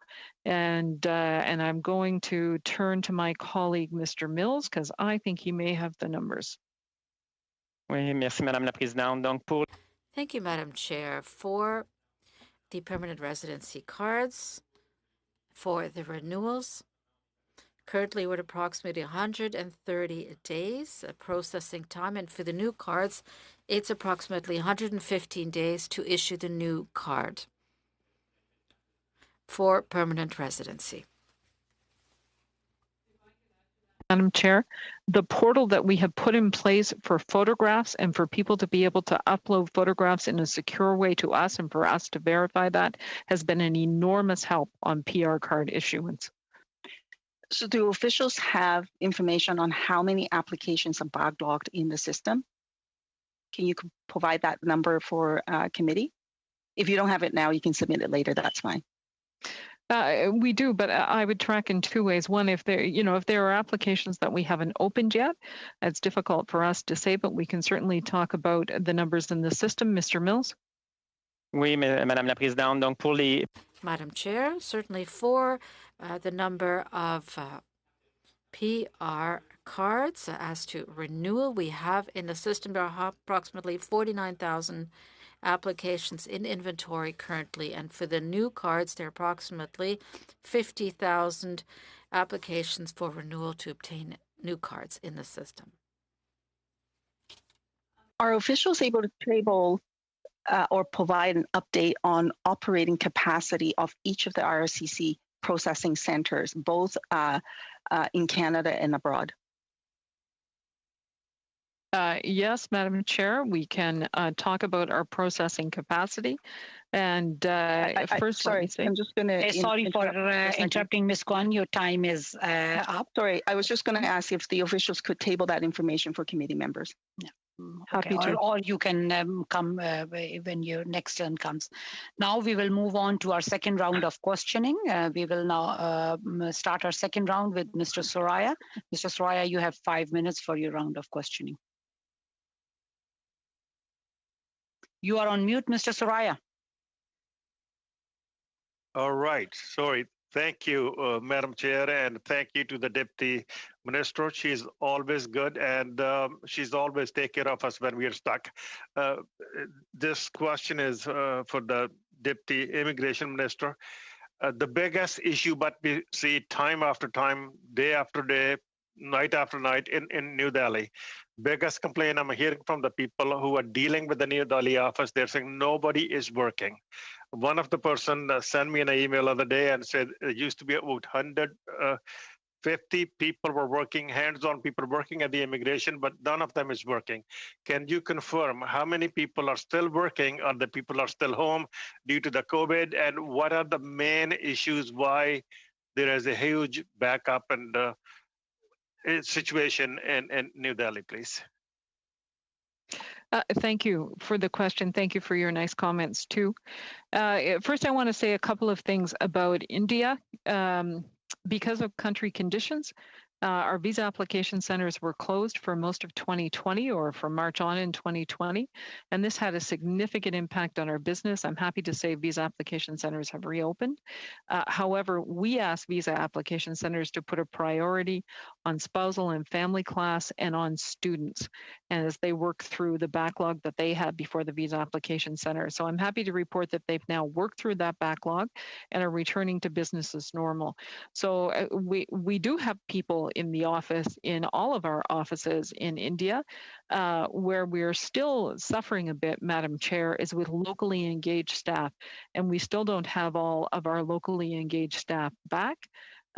And I'm going to turn to my colleague, Mr. Mills, because I think he may have the numbers. Oui, merci, Madame la Présidente. Donc, pour... Thank you, Madam Chair. For the permanent residency cards, for the renewals, currently we're at approximately 130 days processing time, and for the new cards, it's approximately 115 days to issue the new card for permanent residency. Madam Chair, the portal that we have put in place for photographs and for people to be able to upload photographs in a secure way to us and for us to verify that has been an enormous help on PR card issuance. So do officials have information on how many applications are backlogged in the system? Can you provide that number for committee? If you don't have it now, you can submit it later. That's fine. We do, but I would track in two ways. One, if there are applications that we haven't opened yet, it's difficult for us to say, but we can certainly talk about the numbers in the system. Mr. Mills? Oui, Madame la Présidente. Donc, pour les... Madam Chair, certainly for the number of PR cards as to renewal, we have in the system there are approximately 49,000 applications in inventory currently, and for the new cards, there are approximately 50,000 applications for renewal to obtain new cards in the system. Are officials able to table or provide an update on operating capacity of each of the IRCC processing centers, both in Canada and abroad? Yes, Madam Chair, we can talk about our processing capacity. And first, sorry, I'm just going to. Sorry for interrupting, Ms. Kwan. Your time is up. Sorry, I was just going to ask if the officials could table that information for committee members. Yeah. Happy to. Or you can come when your next turn comes. Now we will move on to our second round of questioning. We will now start our second round with Mr. Soraya. Mr. Soraya, you have 5 minutes for your round of questioning. You are on mute, Mr. Soraya. All right. Sorry. Thank you, Madam Chair, and thank you to the Deputy Minister. She's always good, and she's always take care of us when we are stuck. This question is for the Deputy Immigration Minister. The biggest issue, but we see time after time, day after day, night after night in New Delhi. Biggest complaint I'm hearing from the people who are dealing with the New Delhi office, they're saying nobody is working. One of the person sent me an email the other day and said it used to be about 150 people were working, hands-on people working at the immigration, but none of them is working. Can you confirm how many people are still working or the people are still home due to the COVID? And what are the main issues why there is a huge backup and situation in New Delhi, please? Thank you for the question. Thank you for your nice comments, too. First, I want to say a couple of things about India. Because of country conditions, our visa application centers were closed for most of 2020 or from March on in 2020, and this had a significant impact on our business. I'm happy to say visa application centers have reopened. However, we asked visa application centers to put a priority on spousal and family class and on students, and as they work through the backlog that they had before the visa application center. So I'm happy to report that they've now worked through that backlog and are returning to business as normal. So we do have people in the office, in all of our offices in India, where we're still suffering a bit, Madam Chair, is with locally engaged staff. And we still don't have all of our locally engaged staff back.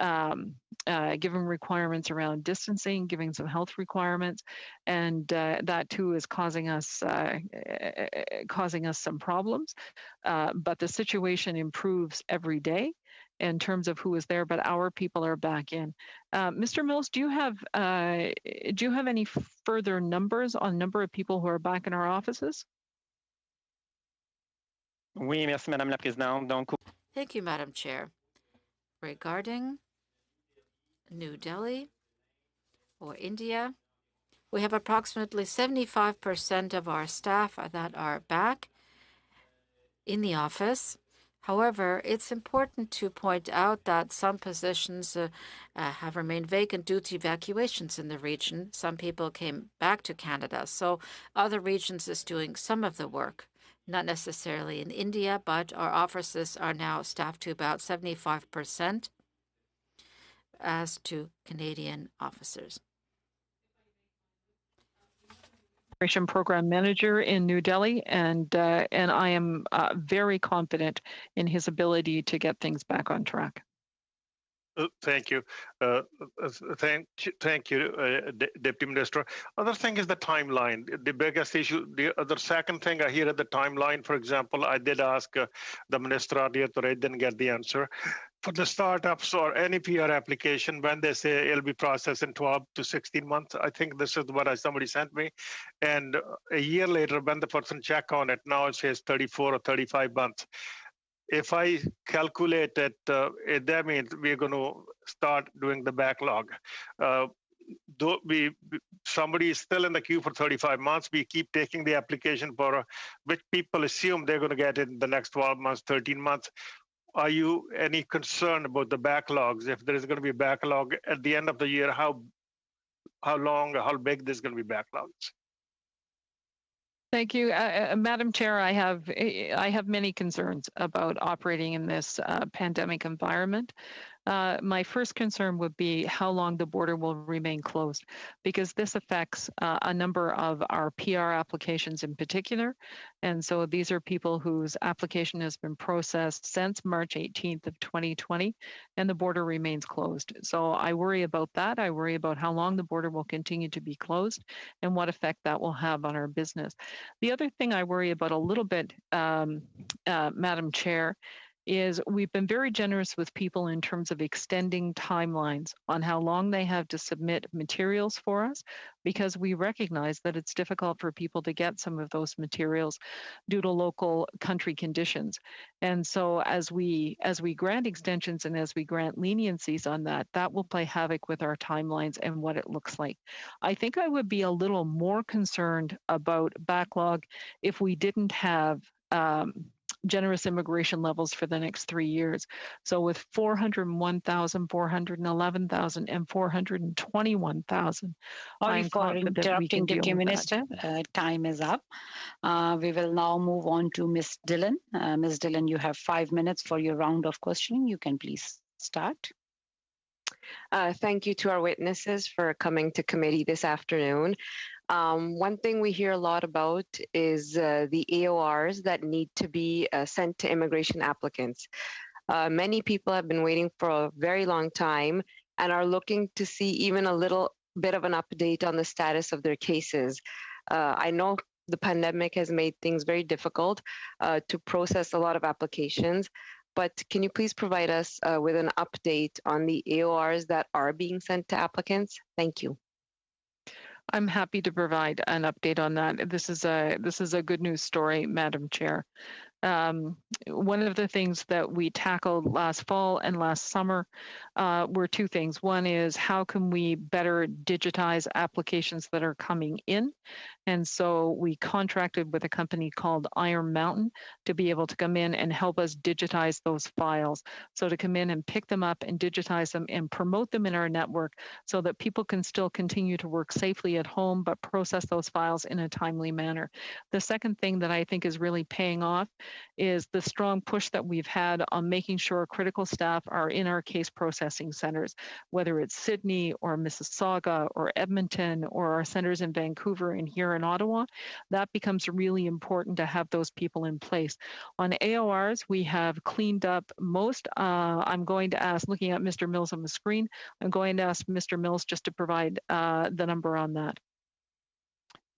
giving requirements around distancing, giving some health requirements, and that too is causing us some problems. But the situation improves every day in terms of who is there, but our people are back in. Mr. Mills, do you have any further numbers on number of people who are back in our offices? Oui, merci, Madame la Présidente. Donc, thank you, Madam Chair. Regarding New Delhi or India, we have approximately 75% of our staff that are back in the office. However, it's important to point out that some positions have remained vacant due to evacuations in the region. Some people came back to Canada, so other regions is doing some of the work. Not necessarily in India, but our offices are now staffed to about 75% as to Canadian officers. Program manager in New Delhi, and I am very confident in his ability to get things back on track. Thank you. Thank you, Deputy Minister. Other thing is the timeline. The biggest issue, the other second thing I hear at the timeline, for example, I did ask the Minister earlier today, didn't get the answer. For the startups or any PR application, when they say it'll be processed in 12 to 16 months, I think this is what somebody sent me. And a year later, when the person check on it, now it says 34 or 35 months. If I calculate it, that means we're going to start doing the backlog. Though somebody is still in the queue for 35 months, we keep taking the application for which people assume they're going to get it in the next 12 months, 13 months. Are you any concerned about the backlogs? If there is going to be a backlog at the end of the year, how long, how big there's going to be backlogs? Thank you, Madam Chair. I have many concerns about operating in this pandemic environment. My first concern would be how long the border will remain closed, because this affects a number of our PR applications in particular. And so these are people whose application has been processed since March 18th of 2020, and the border remains closed. So I worry about that. I worry about how long the border will continue to be closed and what effect that will have on our business. The other thing I worry about a little bit, Madam Chair, is we've been very generous with people in terms of extending timelines on how long they have to submit materials for us, because we recognize that it's difficult for people to get some of those materials due to local country conditions. And so as we grant extensions and as we grant leniencies on that, that will play havoc with our timelines and what it looks like. I think I would be a little more concerned about backlog if we didn't have generous immigration levels for the next 3 years. So with 401,000, 411,000, and 421,000, Sorry for interrupting, Deputy Minister. Time is up. We will now move on to Ms. Dillon. Ms. Dillon, you have 5 minutes for your round of questioning. You can please start. Thank you to our witnesses for coming to committee this afternoon. One thing we hear a lot about is the AORs that need to be sent to immigration applicants. Many people have been waiting for a very long time and are looking to see even a little bit of an update on the status of their cases. I know the pandemic has made things very difficult to process a lot of applications, but can you please provide us with an update on the AORs that are being sent to applicants? Thank you. I'm happy to provide an update on that. This is a good news story, Madam Chair. One of the things that we tackled last fall and last summer were two things. One is how can we better digitize applications that are coming in? And so we contracted with a company called Iron Mountain to be able to come in and help us digitize those files. So to come in and pick them up and digitize them and promote them in our network so that people can still continue to work safely at home, but process those files in a timely manner. The second thing that I think is really paying off is the strong push that we've had on making sure critical staff are in our case processing centers, whether it's Sydney or Mississauga or Edmonton or our centers in Vancouver and here in Ottawa. That becomes really important to have those people in place. On AORs, we have cleaned up most. I'm going to ask, looking at Mr. Mills on the screen, I'm going to ask Mr. Mills just to provide the number on that.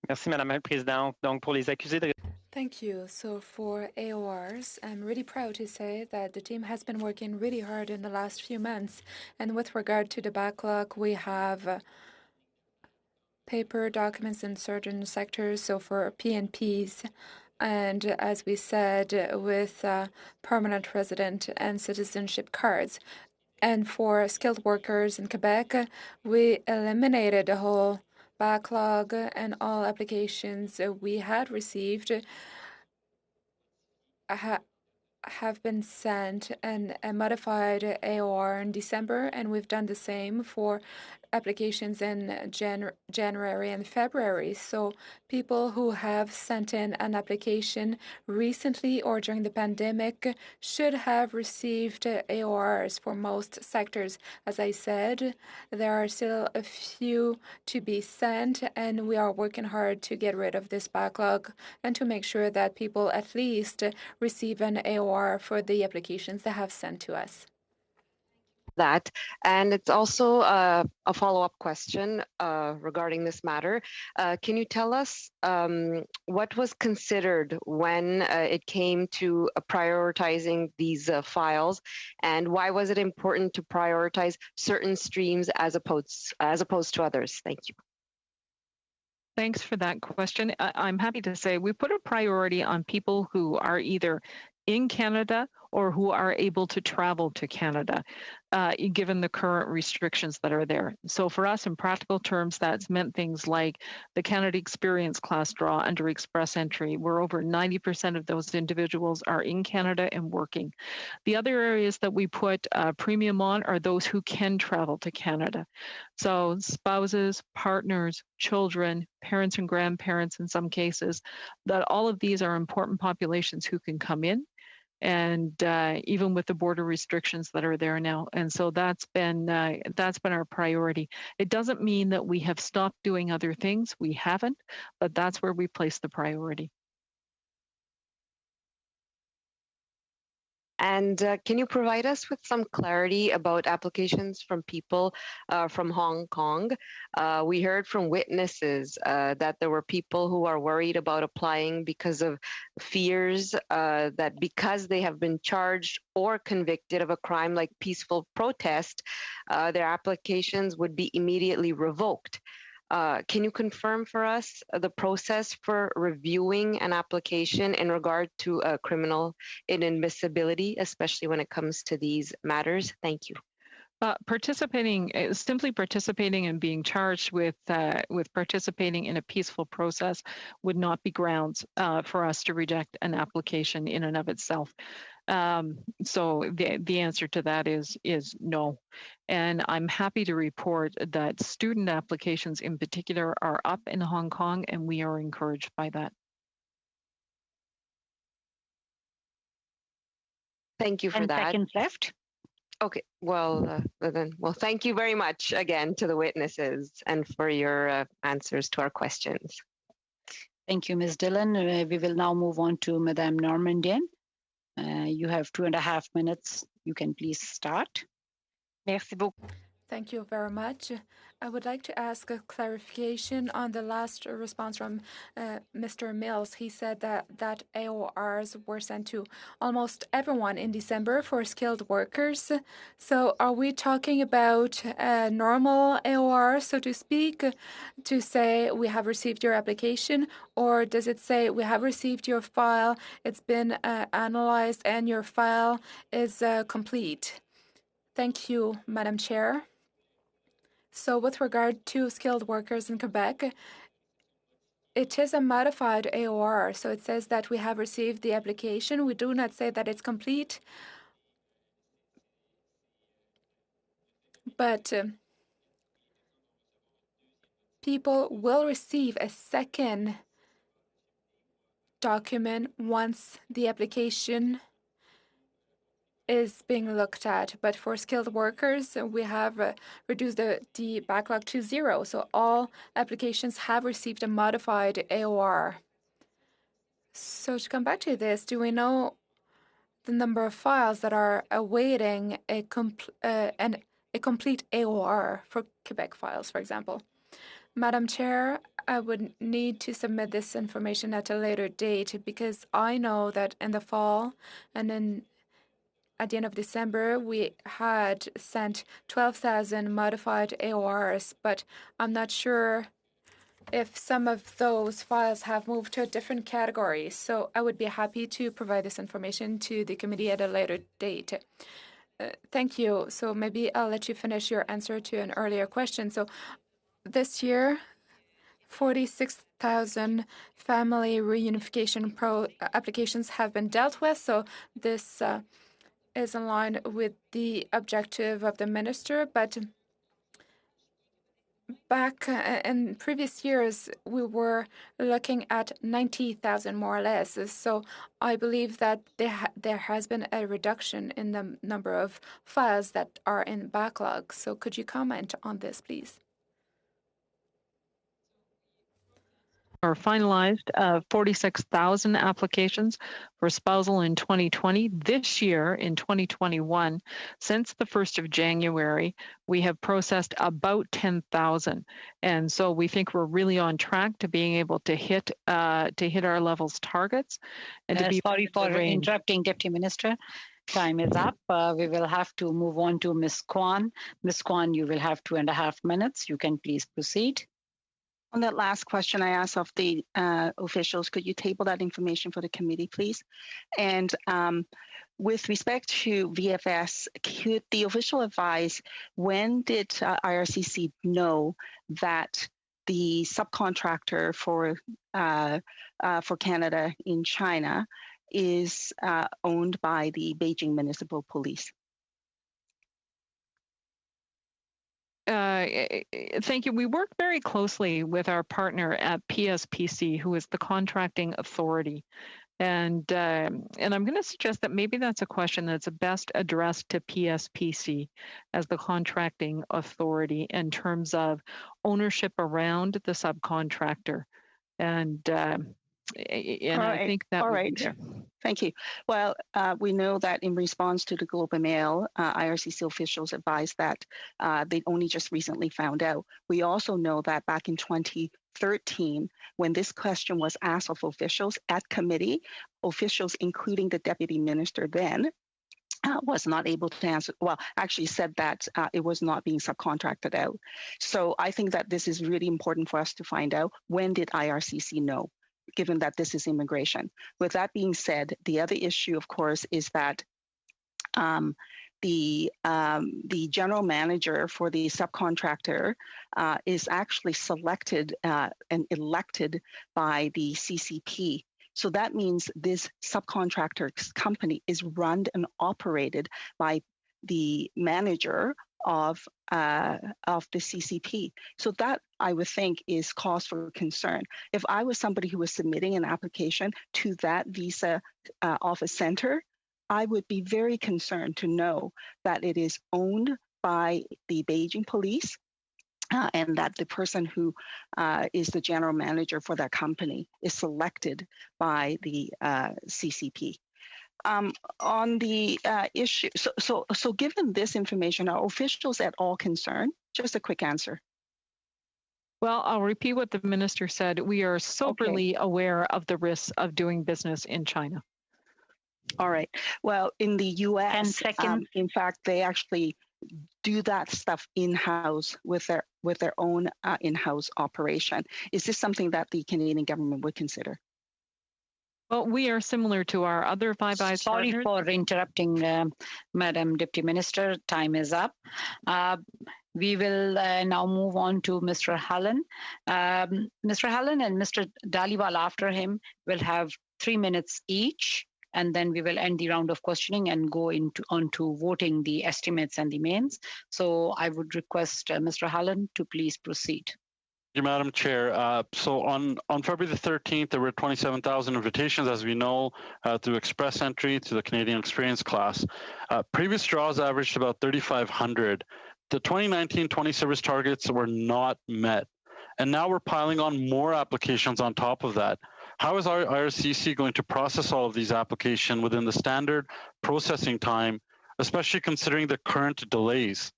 Merci, Madame la Présidente. Donc, pour les accusés de... Thank you. So for AORs, I'm really proud to say that the team has been working really hard in the last few months. And with regard to the backlog, we have paper documents in certain sectors, so for PNPs, and as we said, with permanent resident and citizenship cards. And for skilled workers in Quebec, we eliminated the whole backlog, and all applications we had received have been sent and a modified AOR in December, and we've done the same for applications in January and February. So people who have sent in an application recently or during the pandemic should have received AORs for most sectors. As I said, there are still a few to be sent, and we are working hard to get rid of this backlog and to make sure that people at least receive an AOR for the applications they have sent to us. That. And it's also a follow-up question regarding this matter. Can you tell us what was considered when it came to prioritizing these files, and why was it important to prioritize certain streams as opposed to others? Thank you. Thanks for that question. I'm happy to say we put a priority on people who are either in Canada or who are able to travel to Canada, given the current restrictions that are there. So for us, in practical terms, that's meant things like the Canada Experience class draw under Express Entry, where over 90% of those individuals are in Canada and working. The other areas that we put premium on are those who can travel to Canada. So spouses, partners, children, parents and grandparents in some cases, that all of these are important populations who can come in. And even with the border restrictions that are there now, and so that's been our priority. It doesn't mean that we have stopped doing other things. We haven't, but that's where we place the priority. And can you provide us with some clarity about applications from people from Hong Kong? We heard from witnesses that there were people who are worried about applying because of fears that because they have been charged or convicted of a crime like peaceful protest, their applications would be immediately revoked. Can you confirm for us the process for reviewing an application in regard to criminal inadmissibility, especially when it comes to these matters? Thank you. Simply participating and being charged with participating in a peaceful process would not be grounds for us to reject an application in and of itself. So the answer to that is no. And I'm happy to report that student applications in particular are up in Hong Kong, and we are encouraged by that. Thank you for 10 that. seconds left. Okay, well, thank you very much again to the witnesses and for your answers to our questions. Thank you, Ms. Dillon. We will now move on to Madame Normandian. You have 2.5 minutes. You can please start. Merci beaucoup. Thank you very much. I would like to ask a clarification on the last response from Mr. Mills. He said that AORs were sent to almost everyone in December for skilled workers. So are we talking about a normal AOR, so to speak, to say we have received your application, or does it say we have received your file, it's been analyzed, and your file is complete? Thank you, Madam Chair. So with regard to skilled workers in Quebec, it is a modified AOR. So it says that we have received the application. We do not say that it's complete. But people will receive a second document once the application is being looked at. But for skilled workers, we have reduced the backlog to 0. So all applications have received a modified AOR. So to come back to this, do we know the number of files that are awaiting a complete AOR for Quebec files, for example? Madam Chair, I would need to submit this information at a later date because I know that in the fall and at the end of December, we had sent 12,000 modified AORs, but I'm not sure if some of those files have moved to a different category. So I would be happy to provide this information to the committee at a later date. Thank you. So maybe I'll let you finish your answer to an earlier question. So this year, 46,000 family reunification applications have been dealt with. So this is in line with the objective of the minister. But back in previous years, we were looking at 90,000 more or less. So I believe that there has been a reduction in the number of files that are in backlog. So could you comment on this, please? Or finalized 46,000 applications for spousal in 2020. This year, in 2021, since the 1st of January, we have processed about 10,000. And so we think we're really on track to being able to hit our levels targets. And to be sorry for interrupting, Deputy Minister. Time is up. We will have to move on to Ms. Kwan. Ms. Kwan, you will have 2.5 minutes. You can please proceed. On that last question I asked of the officials, could you table that information for the committee, please? And with respect to VFS, could the official advise when did IRCC know that the subcontractor for Canada in China is owned by the Beijing Municipal Police? Thank you. We work very closely with our partner at PSPC, who is the contracting authority. And I'm going to suggest that maybe that's a question that's best addressed to PSPC as the contracting authority in terms of ownership around the subcontractor. And I think that would be there. Thank you. Well, we know that in response to the Globe and Mail, IRCC officials advised that they only just recently found out. We also know that back in 2013, when this question was asked of officials at committee, officials, including the deputy minister then, was not able to answer, well, actually said that it was not being subcontracted out. So I think that this is really important for us to find out, when did IRCC know, given that this is immigration. With that being said, the other issue, of course, is that the general manager for the subcontractor is actually selected and elected by the CCP. So that means this subcontractor's company is run and operated by the manager of the CCP. So that, I would think, is cause for concern. If I was somebody who was submitting an application to that visa office center, I would be very concerned to know that it is owned by the Beijing police and that the person who is the general manager for that company is selected by the CCP. On the issue, so given this information, are officials at all concerned? Just a quick answer. Well, I'll repeat what the minister said. We are soberly aware of the risks of doing business in China. All right. Well, in the U.S., in fact, they actually do that stuff in-house with their own in-house operation. Is this something that the Canadian government would consider? Well, we are similar to our other Five Eyes partners. Sorry for interrupting, Madam Deputy Minister. Time is up. We will now move on to Mr. Hallen. Mr. Hallen and Mr. Dhaliwal after him will have 3 minutes each, and then we will end the round of questioning and go onto voting the estimates and the mains. So I would request Mr. Hallen to please proceed. Madam Chair. So on February the 13th, there were 27,000 invitations, as we know, through express entry to the Canadian Experience class. Previous draws averaged about 3,500. The 2019-20 service targets were not met. And now we're piling on more applications on top of that. How is our IRCC going to process all of these applications within the standard processing time, especially considering the current delays?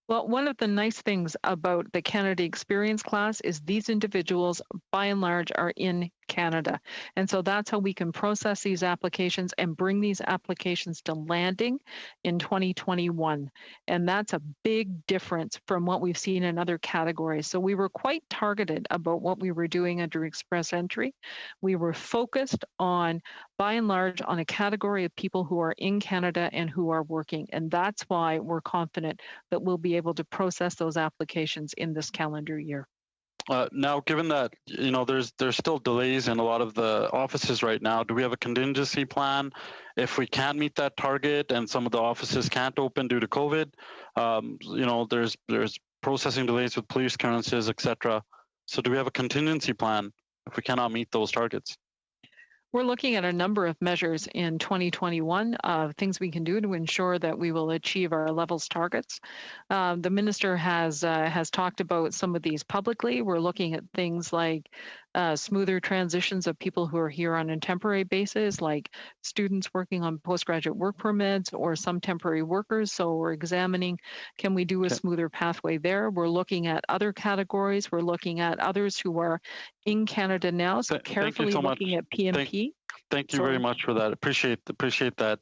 Well, one of the nice things about the Canada Experience class is these individuals, by and large, are in Canada. And so that's how we can process these applications and bring these applications to landing in 2021. And that's a big difference from what we've seen in other categories. So we were quite targeted about what we were doing under express entry. We were focused on, by and large, on a category of people who are in Canada and who are working. And that's why we're confident that we'll be able to process those applications in this calendar year. Now, given that there's still delays in a lot of the offices right now, do we have a contingency plan if we can't meet that target and some of the offices can't open due to COVID? There's processing delays with police clearances, etc. So, do we have a contingency plan if we cannot meet those targets? We're looking at a number of measures in 2021, things we can do to ensure that we will achieve our levels targets. The minister has talked about some of these publicly. We're looking at things like smoother transitions of people who are here on a temporary basis, like students working on postgraduate work permits or some temporary workers. So we're examining, can we do a smoother pathway there? We're looking at other categories. We're looking at others who are in Canada now. So carefully looking at PMP. Thank you very much for that. Appreciate that.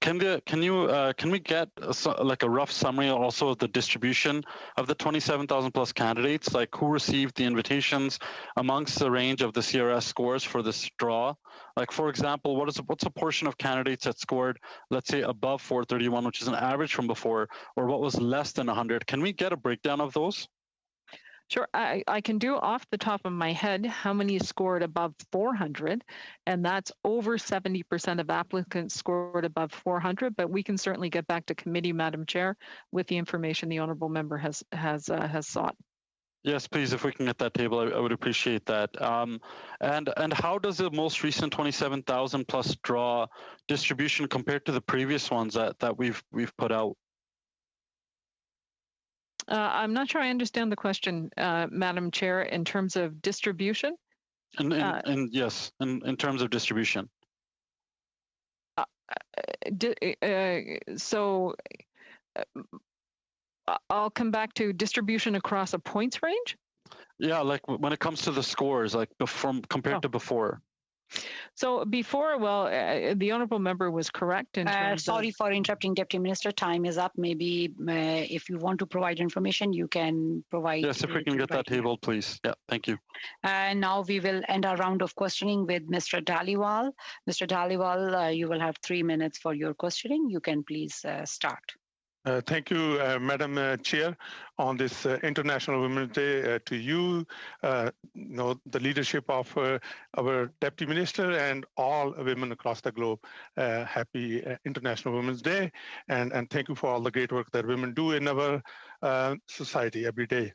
Can we get a rough summary also of the distribution of the 27,000 plus candidates, like who received the invitations amongst the range of the CRS scores for this draw? Like, for example, what's a portion of candidates that scored, let's say, above 431, which is an average from before, or what was less than 100? Can we get a breakdown of those? Sure. I can do off the top of my head how many scored above 400, and that's over 70% of applicants scored above 400, but we can certainly get back to committee, Madam Chair, with the information the honourable member has sought. Yes, please, if we can get that table, I would appreciate that. And how does the most recent 27,000 plus draw distribution compare to the previous ones that we've put out? I'm not sure I understand the question, Madam Chair, in terms of distribution. Yes, in terms of distribution. I'll come back to distribution across a points range. Yeah, like when it comes to the scores, like compared to before. So before, the honourable member was correct in terms sorry for interrupting, Deputy Minister. Time is up. Maybe if you want to provide information, you can provide. Yes, if we can get that table, please. Yeah, thank you. Now we will end our round of questioning with Mr. Dhaliwal. Mr. Dhaliwal, you will have 3 minutes for your questioning. You can please start. Thank you, Madam Chair. On this International Women's Day, to you, the leadership of our Deputy Minister and all women across the globe, happy International Women's Day, and thank you for all the great work that women do in our society every day.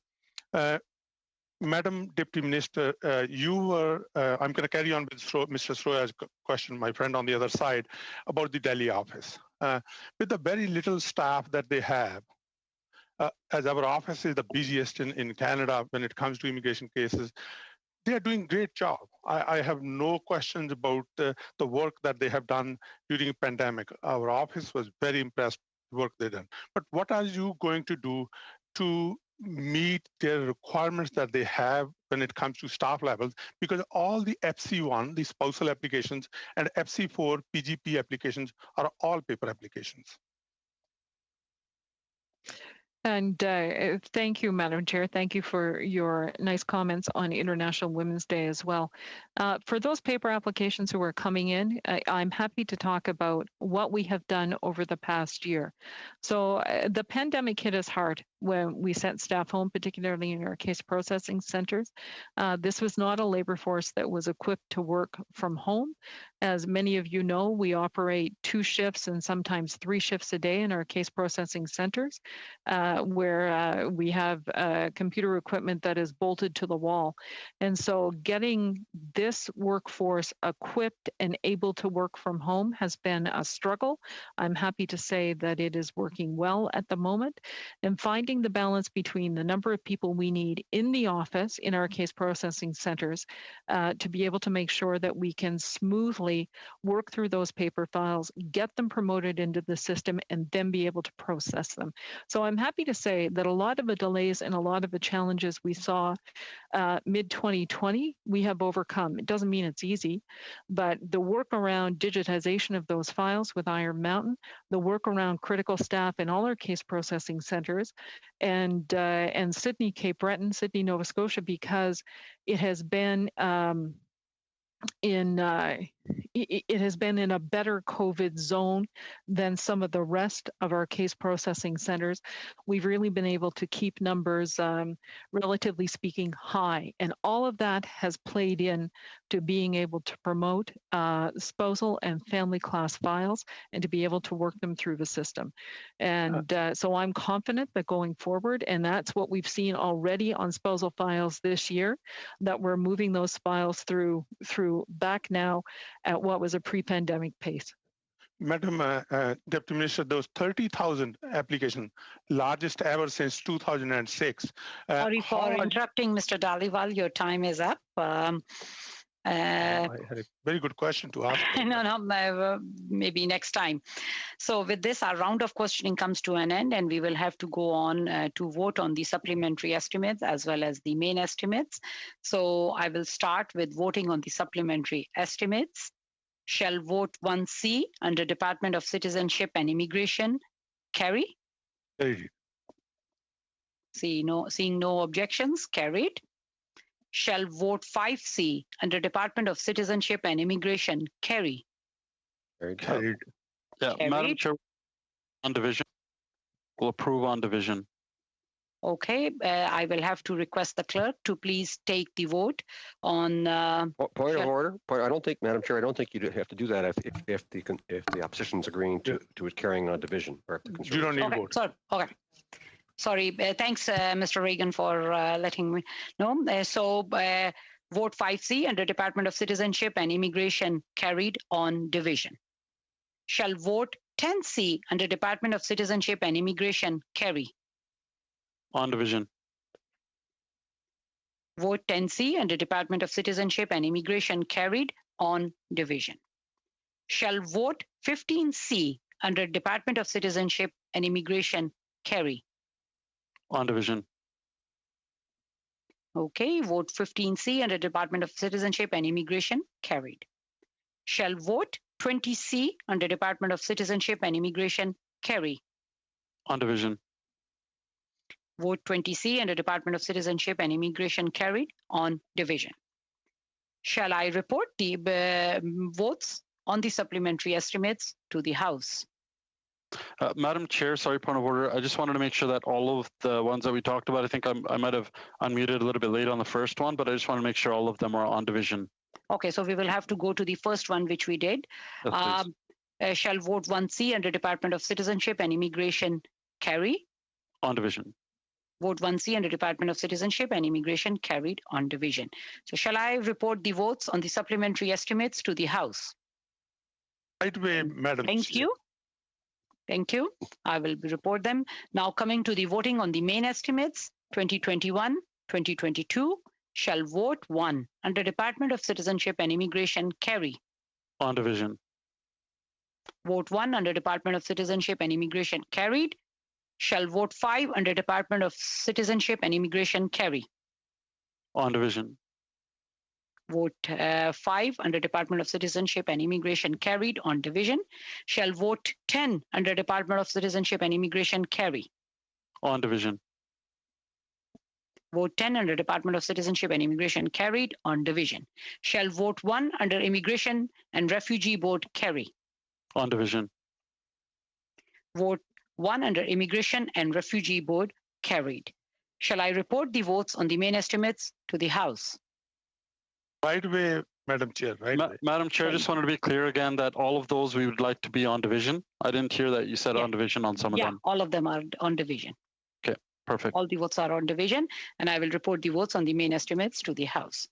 Madam Deputy Minister, I'm going to carry on with Mr. Sroya's question, my friend on the other side, about the Delhi office. With the very little staff that they have, as our office is the busiest in Canada when it comes to immigration cases, they are doing a great job. I have no questions about the work that they have done during the pandemic. Our office was very impressed with the work they've done. But what are you going to do to meet their requirements that they have when it comes to staff levels? Because all the FC1, the spousal applications, and FC4 PGP applications are all paper applications. And thank you, Madam Chair. Thank you for your nice comments on International Women's Day as well. For those paper applications who are coming in, I'm happy to talk about what we have done over the past year. So the pandemic hit us hard when we sent staff home, particularly in our case processing centers. This was not a labor force that was equipped to work from home. As many of you know, we operate 2 shifts and sometimes 3 shifts a day in our case processing centers. where we have computer equipment that is bolted to the wall. And so getting this workforce equipped and able to work from home has been a struggle. I'm happy to say that it is working well at the moment. And finding the balance between the number of people we need in the office, in our case processing centers, to be able to make sure that we can smoothly work through those paper files, get them promoted into the system, and then be able to process them. So I'm happy to say that a lot of the delays and a lot of the challenges we saw mid-2020, we have overcome. It doesn't mean it's easy, but the work around digitization of those files with Iron Mountain, the work around critical staff in all our case processing centers, and Sydney, Cape Breton, Sydney, Nova Scotia, because it has been it has been in a better COVID zone than some of the rest of our case processing centers. We've really been able to keep numbers, relatively speaking, high. And all of that has played in to being able to promote spousal and family class files and to be able to work them through the system. And so I'm confident that going forward, and that's what we've seen already on spousal files this year, that we're moving those files through back now at what was a pre-pandemic pace. Madam Deputy Minister, those 30,000 applications, largest ever since 2006. Sorry for interrupting, Mr. Dhaliwal. Your time is up. I had a very good question to ask. No, maybe next time. So with this, our round of questioning comes to an end, and we will have to go on to vote on the supplementary estimates as well as the main estimates. So I will start with voting on the supplementary estimates. Shall vote 1C under Department of Citizenship and Immigration carry? Carried. Seeing no objections, carried. Shall vote 5C under Department of Citizenship and Immigration carry? Carried. Yeah, Carried. Madam Chair, on division. We'll approve on division. Okay, I will have to request the clerk to please take the vote on. Point of order. I don't think, Madam Chair, I don't think you have to do that if the opposition is agreeing to it carrying on division. Or if the you don't need okay, vote. Okay. Sorry. Thanks, Mr. Reagan, for letting me know. Vote 5C under Department of Citizenship and Immigration carried on division. Shall vote 10C under Department of Citizenship and Immigration carry? On division. Vote 10C under Department of Citizenship and Immigration carried on division. Shall vote 15C under Department of Citizenship and Immigration carry? On division. Okay, vote 15C under Department of Citizenship and Immigration carried. Shall vote 20C under Department of Citizenship and Immigration carry? On division. Vote 20C under Department of Citizenship and Immigration carried on division. Shall I report the votes on the supplementary estimates to the House? Madam Chair, sorry, point of order. I just wanted to make sure that all of the ones that we talked about, I think I might have unmuted a little bit late on the first one, but I just want to make sure all of them are on division. Okay, so we will have to go to the first one, which we did. Yes, shall vote 1C under Department of Citizenship and Immigration carry? On division. Vote 1C under Department of Citizenship and Immigration carried on division. So shall I report the votes on the supplementary estimates to the House? Right way, Madam Thank Chair. you. Thank you. I will report them. Now coming to the voting on the main estimates, 2021, 2022, shall vote 1 under Department of Citizenship and Immigration carry? On division. Vote 1 under Department of Citizenship and Immigration carried. Shall vote 5 under Department of Citizenship and Immigration carry? On division. Vote 5 under Department of Citizenship and Immigration carried on division. Shall vote 10 under Department of Citizenship and Immigration carry? On division. Vote 10 under Department of Citizenship and Immigration carried on division. Shall vote 1 under Immigration and Refugee Board carry? On division. Vote 1 under Immigration and Refugee Board carried. Shall I report the votes on the main estimates to the House? Right way, Madam Chair. Right way. Madam Chair, I just wanted to be clear again that all of those we would like to be on division. I didn't hear that you said on division on some of them. Yeah, all of them are on division. Okay. Perfect. All the votes are on division, and I will report the votes on the main estimates to the House.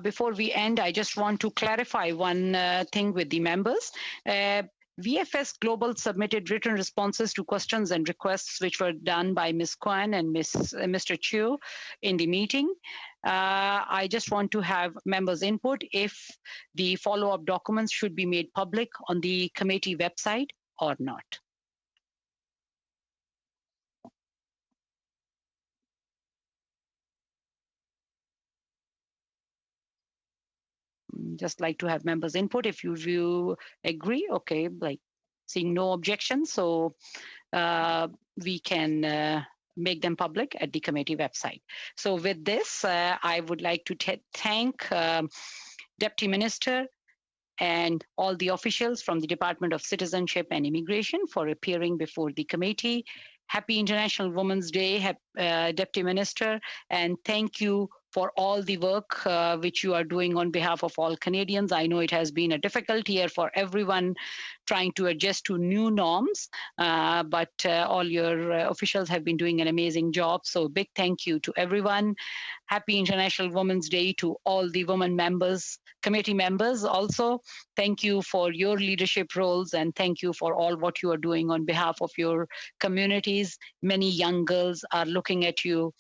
Before we end, I just want to clarify one thing with the members. VFS Global submitted written responses to questions and requests which were done by Ms. Kwan and Mr. Chiu in the meeting. I just want to have members' input if the follow-up documents should be made public on the committee website or not. Just like to have members' input. If you agree, okay, like seeing no objections, so we can make them public at the committee website. So with this, I would like to thank Deputy Minister and all the officials from the Department of Citizenship and Immigration for appearing before the committee. Happy International Women's Day, Deputy Minister, and thank you for all the work which you are doing on behalf of all Canadians. I know it has been a difficult year for everyone trying to adjust to new norms, but all your officials have been doing an amazing job. So big thank you to everyone. Happy International Women's Day to all the women members, committee members also. Thank you for your leadership roles, and thank you for all what you are doing on behalf of your communities. Many young girls are looking at you,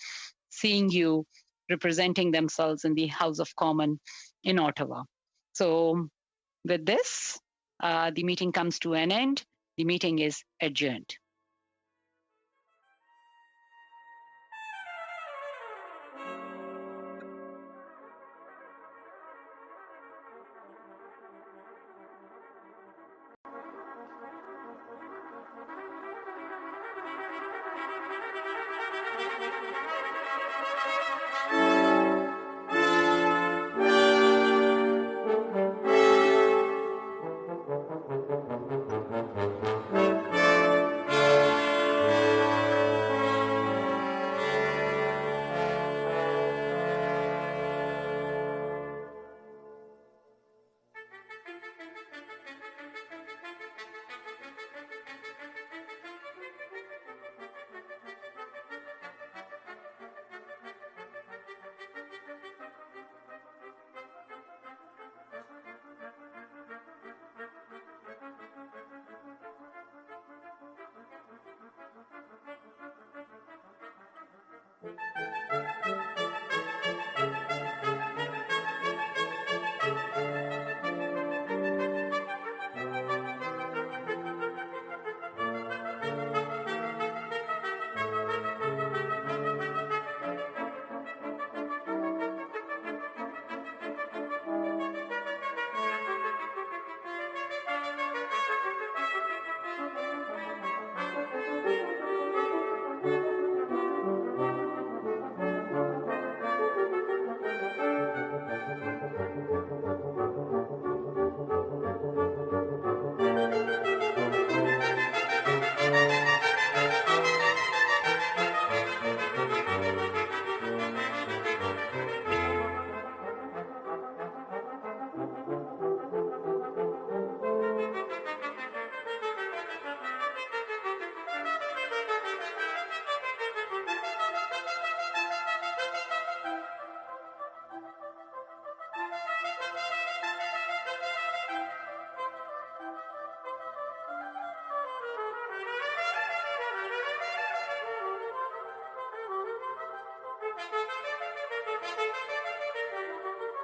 seeing you representing themselves in the House of Commons in Ottawa. So with this, the meeting comes to an end. The meeting is adjourned.